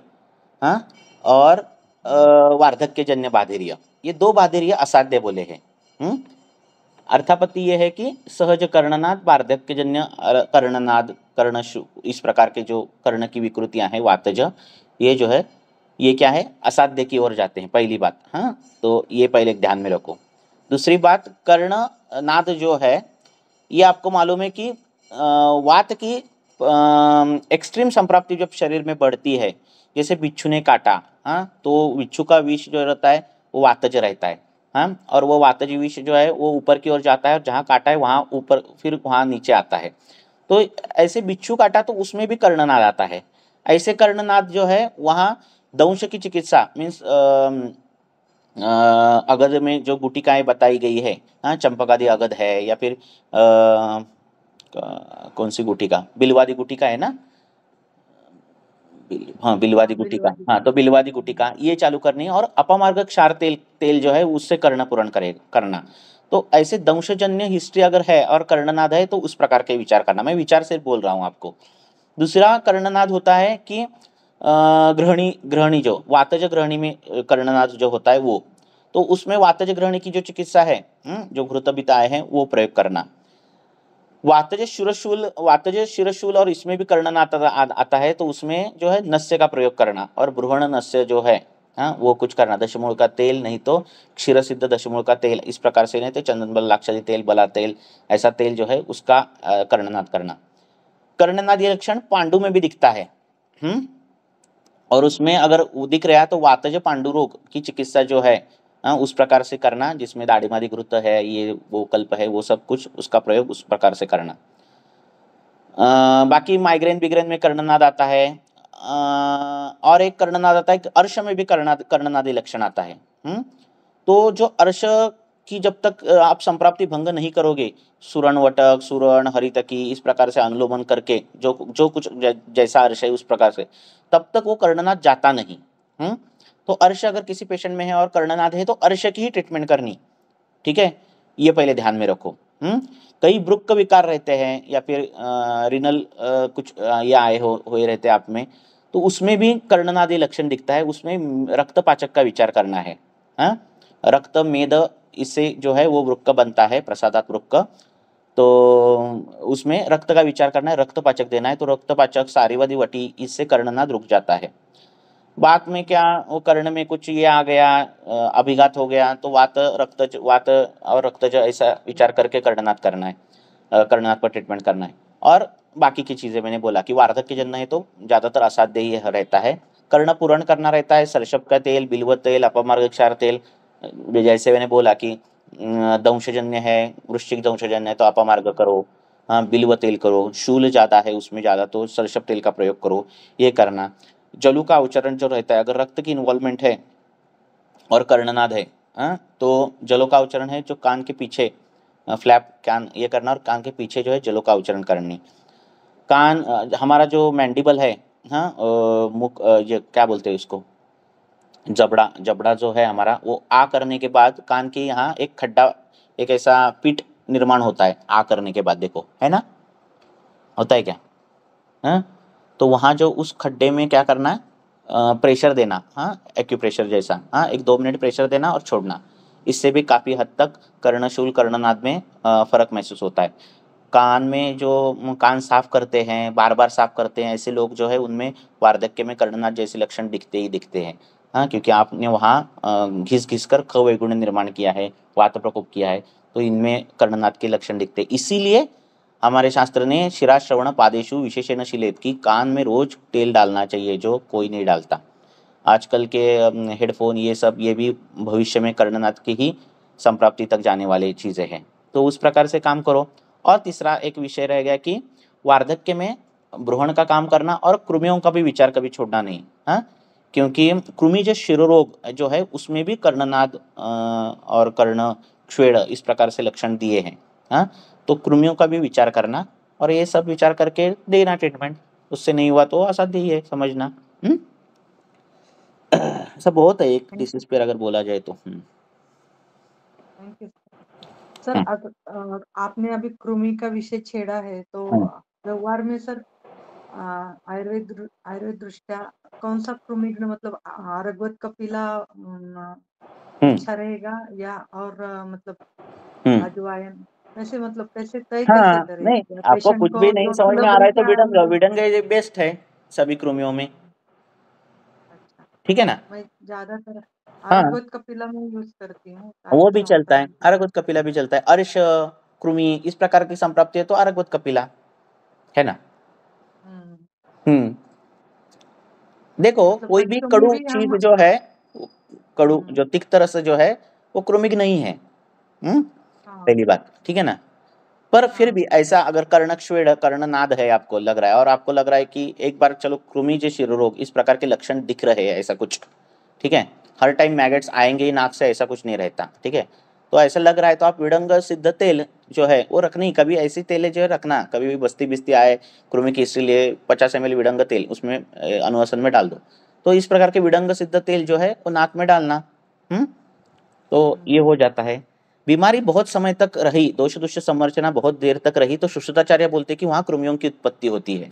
हाँ, और हं. वार्धक्यजन्य बाधिर्य, ये 2 बाधिर्य असाध्य बोले हैं। अर्थापत्ति ये है कि सहज कर्णनाद, वार्धक्यजन्य कर्णनाद, कर्णशु, इस प्रकार के जो कर्ण की विकृतियां हैं वातज, ये जो है ये क्या है, असाध्य की ओर जाते हैं, पहली बात। हाँ, तो ये पहले ध्यान में रखो। दूसरी बात, कर्णनाद जो है ये आपको मालूम है कि वात की एक्सट्रीम संप्राप्ति जब शरीर में बढ़ती है, जैसे बिच्छू ने काटा, हाँ, तो बिच्छू का विष जो रहता है वो वातज रहता है, हाँ, और वो वातज विष जो है वो ऊपर की ओर जाता है, और जहाँ काटा है वहाँ ऊपर फिर वहाँ नीचे आता है। तो ऐसे बिच्छू काटा तो उसमें भी कर्णनाद आता है। ऐसे कर्णनाद जो है वहाँ दंश की चिकित्सा मीन्स अगध में जो गुटिकाएं बताई गई है, हाँ, चंपकादि अगध है, या फिर कौन सी गुटिका, बिलवादी गुटिका है ना, हाँ, बिलवादी गुटिका, बिलवादी. हाँ, तो बिलवादी गुटिका ये चालू करनी है, और अपमार्ग क्षार तेल जो है उससे कर्ण पूर्ण करना। तो ऐसे दंशजन्य हिस्ट्री अगर है और कर्णनाद है तो उस प्रकार के विचार करना, मैं विचार से बोल रहा हूँ आपको। दूसरा कर्णनाद होता है कि ग्रहणी जो वातज ग्रहणी में कर्णनाद जो होता है वो, तो उसमें वातज ग्रहणी की जो चिकित्सा है, जो घृतबित आए हैं वो प्रयोग करना। वातज शिरशूल और इसमें भी कर्णनाद आता है, तो उसमें जो है नस्य का प्रयोग करना, और ब्रुहण नस्य जो है, हाँ, वो कुछ करना, दशमूल का तेल नहीं तो क्षीर सिद्ध दशमूल का तेल, इस प्रकार से, नहीं तो चंदन बल लाक्षादी तेल, बला तेल, ऐसा तेल जो है उसका कर्णनाद करना। कर्णनाद ये लक्षण पांडु में भी दिखता है, और उसमें अगर दिख रहा है तो वातज पांडु रोग की चिकित्सा जो है, हाँ, उस प्रकार से करना, जिसमें दाढ़ीमादी घृत है, ये वो कल्प है, वो सब कुछ उसका प्रयोग उस प्रकार से करना। बाकी माइग्रेन बिग्रेन में कर्णनाद आता है, और एक कर्णनाद आता है कि अर्श में भी कर्णनादी लक्षण आता है। तो जो अर्श की जब तक आप संप्राप्ति भंग नहीं करोगे, सुरण वटक, सुरण हरितकी, इस प्रकार से अनुलोमन करके जो कुछ जैसा अर्श है उस प्रकार से, तब तक वो कर्णनाद जाता नहीं। तो अर्श अगर किसी पेशेंट में है और कर्णनाद है तो अर्श की ही ट्रीटमेंट करनी, ठीक है, ये पहले ध्यान में रखो। कई ब्रुक विकार रहते हैं, या फिर रिनल कुछ ये आए हुए रहते हैं आप में, तो उसमें भी कर्णनादी लक्षण दिखता है, उसमें रक्तपाचक का विचार करना है। रक्त मेद इससे जो है वो वृक्क बनता है, प्रसादात वृक्क, तो उसमें रक्त का विचार करना है, रक्तपाचक देना है, तो रक्तपाचक सारीवादी वटी, इससे कर्णनाद रुक जाता है। वात में क्या, वो कर्ण में कुछ ये आ गया, अभिघात हो गया, तो वात और रक्तज ऐसा विचार करके कर्णनाद करना है, कर्णनाद पर ट्रीटमेंट करना है। और बाकी की चीज़ें मैंने बोला कि वार्धक्य जन्य है तो ज़्यादातर असाध्य ही रहता है, कर्ण पूर्ण करना रहता है, सरसप का तेल, बिल्व तेल, अपमार्ग क्षार तेल, जैसे मैंने बोला कि दंशजन्य है, वृश्चिक दंशजन्य है तो अपमार्ग करो, हाँ, बिल्व तेल करो, शूल ज़्यादा है उसमें ज़्यादा तो सरसप तेल का प्रयोग करो, ये करना। जलू का उच्चारण जो रहता है, अगर रक्त की इन्वॉल्वमेंट है और कर्णनाद है, तो जलो का उच्चारण है जो कान के पीछे फ्लैप कान ये करना, और कान के पीछे जो है जलो का उच्चारण करनी। कान हमारा जो मैंडिबल है, हाँ, मुख, ये क्या बोलते हैं उसको, जबड़ा जो है हमारा, वो आ करने के बाद कान के यहाँ एक खड्डा, एक ऐसा पिट निर्माण होता है आ करने के बाद, देखो है ना, होता है क्या, हाँ, तो वहाँ जो उस खड्डे में क्या करना है, प्रेशर देना, हाँ, एक्यूप्रेशर जैसा, हाँ, 1-2 मिनट प्रेशर देना और छोड़ना। इससे भी काफ़ी हद तक कर्णशूल कर्णनाद में फ़र्क महसूस होता है। कान में जो कान साफ करते हैं, बार-बार साफ करते हैं, ऐसे लोग जो है उनमें वार्धक्य में कर्णनाद जैसे लक्षण दिखते ही दिखते हैं। हाँ, क्योंकि आपने वहाँ घिस-घिस कर खवैगुण्य निर्माण किया है, वात प्रकोप किया है, तो इनमें कर्णनाद के लक्षण दिखते हैं। इसीलिए हमारे शास्त्र ने शिरा श्रवण पादेषु विशेषेण शिलेत की कान में रोज तेल डालना चाहिए, जो कोई नहीं डालता। आजकल के हेडफोन ये सब, ये भी भविष्य में कर्णनाद की ही संप्राप्ति तक जाने वाली चीज़ें हैं। तो उस प्रकार से काम करो। और तीसरा एक विषय रह गया कि वार्धक्य में ब्रूहण का काम करना और कृमियों का भी विचार कभी छोड़ना नहीं, हाँ, क्योंकि कृमि जो शिरोरोग जो है उसमें भी कर्णनाद और कर्ण क्षवेड इस प्रकार से लक्षण दिए हैं, हाँ, तो कृमियों का भी विचार करना और ये सब विचार करके देना ट्रीटमेंट। उससे नहीं हुआ तो असाध्य ही है समझना। ऐसा बहुत है एक डिसीज पर अगर बोला जाए तो। Thank you sir. आपने अभी कृमि का विषय छेड़ा है, तो व्यवहार में सर आयुर्वेद दृष्टया कौन सा कृमिघ्न, मतलब आरगवत कपिला अच्छा रहेगा या और मतलब अजवायन, वैसे मतलब कैसे तय कैसे करें? नहीं, आपको कुछ भी नहीं समझ में आ रहा है तो विडंग, विडंग बेस्ट है सभी कृमियों में। अच्छा, ठीक है ना? मैं ज्यादातर आरगवत कपिला में यूज करती हूँ। वो भी चलता है, आरगवत कपिला भी चलता है। अर्श कृमि इस प्रकार की संप्राप्ति है तो आरगवत कपिला है ना। देखो मतलब कोई भी कड़ू चीज जो है, कड़ू जो तिक्त रस जो है वो कृमिक नहीं है, पहली बात, ठीक है ना। पर फिर भी ऐसा अगर कर्णक्षवेड कर्णनाद है, आपको लग रहा है और आपको लग रहा है कि एक बार चलो कृमि जे शिरोरोग इस प्रकार के लक्षण दिख रहे हैं, ऐसा कुछ, ठीक है, हर टाइम मैगेट्स आएंगे ही नाक से, ऐसा कुछ नहीं रहता, ठीक है, तो ऐसा लग रहा है तो आप विडंग सिद्ध तेल जो है वो रखनी, कभी ऐसी तेल जो है रखना, कभी भी बस्ती बिस्ती आए कृमि की हिस्ट्री लिए 50 ml विडंग तेल उसमें अनुवासन में डाल दो, तो इस प्रकार के विडंग सिद्ध तेल जो है वो नाक में डालना, तो ये हो जाता है। बीमारी बहुत समय तक रही, दोष दुष्य संवर्चना बहुत देर तक रही, तो सुश्रुताचार्य बोलते कि वहाँ कृमियों की उत्पत्ति होती है।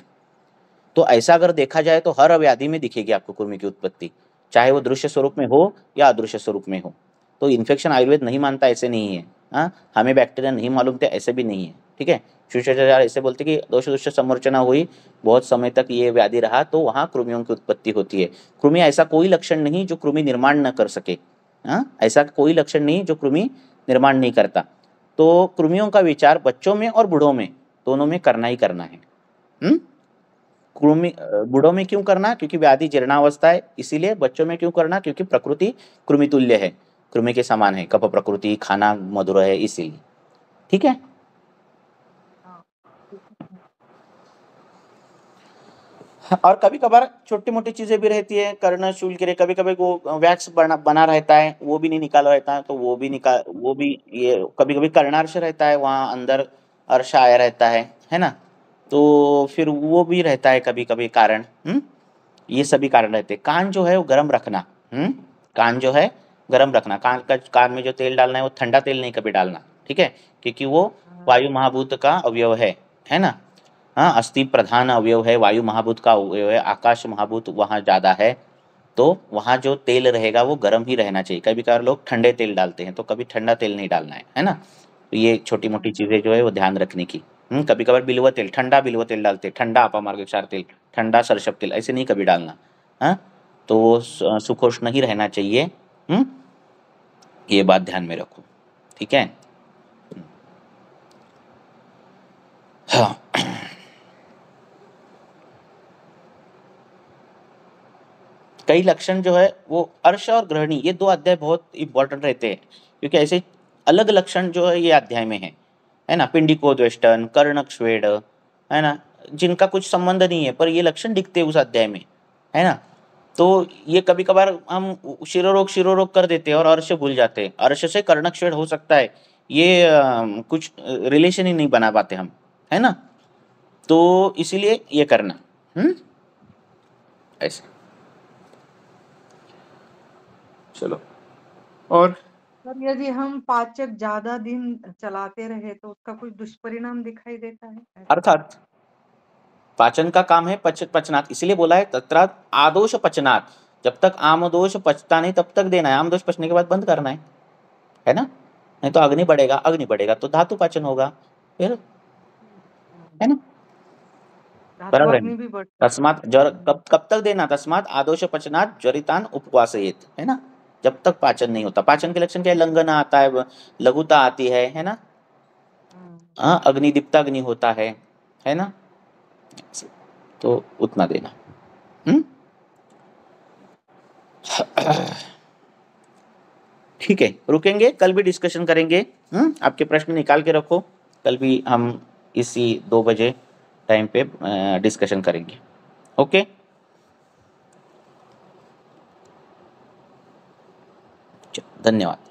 तो ऐसा अगर देखा जाए तो हर व्याधि में दिखेगी आपको कृमि की उत्पत्ति, चाहे वो दृश्य स्वरूप में हो या अदृश्य स्वरूप में हो। तो इन्फेक्शन आयुर्वेद नहीं मानता ऐसे नहीं है, हाँ, हमें बैक्टीरिया नहीं मालूम थे ऐसे भी नहीं है, ठीक है। सुश्रुताचार्य ऐसे बोलते कि दोष दुष्य संवर्चना हुई, बहुत समय तक ये व्याधि रहा, तो वहाँ कृमियों की उत्पत्ति होती है। कृमि ऐसा कोई लक्षण नहीं जो कृमि निर्माण न कर सके, हाँ, ऐसा कोई लक्षण नहीं जो कृमि निर्माण नहीं करता। तो कृमियों का विचार बच्चों में और बूढ़ों में दोनों में करना ही करना है। कृमि बूढ़ों में क्यों करना? क्योंकि व्याधि जीर्णावस्था है, इसीलिए। बच्चों में क्यों करना? क्योंकि प्रकृति कृमि तुल्य है, कृमि के समान है, कफ प्रकृति, खाना मधुर है, इसीलिए। ठीक है। और कभी कभार छोटी मोटी चीजें भी रहती है कर्णशूल के लिए, कभी कभी वो वैक्स बना रहता है, वो भी नहीं निकाला रहता है, तो वो भी ये कभी कभी कर्णार्श रहता है, वहाँ अंदर अर्श आया रहता है ना, तो फिर वो भी रहता है कभी कभी कारण। ये सभी कारण रहते हैं। कान जो है वो गर्म रखना, कान जो है गर्म रखना, कान में जो तेल डालना है वो ठंडा तेल नहीं कभी डालना, ठीक है, क्योंकि वो वायु महाभूत का अवयव है ना। हाँ, अस्थि प्रधान अवयव है, वायु महाभूत का अवयव है, आकाश महाभूत वहाँ ज़्यादा है, तो वहाँ जो तेल रहेगा वो गर्म ही रहना चाहिए। कभी कभार लोग ठंडे तेल डालते हैं, तो कभी ठंडा तेल नहीं डालना है ना। तो ये छोटी मोटी चीज़ें जो है वो ध्यान रखने की। कभी कभार बिल्व तेल, ठंडा बिल्व तेल डालते, ठंडा अपामार्ग क्षार तेल, ठंडा सरसप तेल, ऐसे नहीं कभी डालना, हाँ, तो वो सुखोष्ण नहीं रहना चाहिए। ये बात ध्यान में रखो, ठीक है। हाँ, कई लक्षण जो है वो अर्श और ग्रहणी, ये 2 अध्याय बहुत इंपॉर्टेंट रहते हैं, क्योंकि ऐसे अलग लक्षण जो है ये अध्याय में है ना। पिंडिकोद्वेष्टन, कर्णक्षवेड, है ना, जिनका कुछ संबंध नहीं है, पर ये लक्षण दिखते हैं उस अध्याय में, है ना। तो ये कभी कभार हम शिरोरोग कर देते हैं और अर्श भूल जाते हैं। अर्श से कर्णक्षवेड हो सकता है, ये कुछ रिलेशन ही नहीं बना पाते हम, है ना। तो इसीलिए ये करना ऐसे। चलो, और सर यदि हम पाचक ज्यादा दिन चलाते रहे तो उसका कुछ दुष्परिणाम दिखाई देता है? अर्थात पाचन का काम है पचनात्, इसीलिए बोला है तत्रात् आदोष पचनात्। जब तक आमदोष पचता नहीं तब तक देना है, आमदोष पचने के बाद बंद करना है ना। नहीं तो अग्नि बढ़ेगा तो धातु पाचन होगा, फिर है ना, बराबर है। तस्मात् जर कब तक देना, तस्मात् आदोष पचनात् ज्वरितान उपवासयेत, है ना। जब तक पाचन नहीं होता, पाचन के लक्षण क्या है, लंघना आता है, लघुता आती है ना, अग्नि दीप्ताग्नि होता है ना, तो उतना देना। ठीक है, रुकेंगे, कल भी डिस्कशन करेंगे। आपके प्रश्न निकाल के रखो, कल भी हम इसी 2 बजे टाइम पे डिस्कशन करेंगे। ओके, धन्यवाद।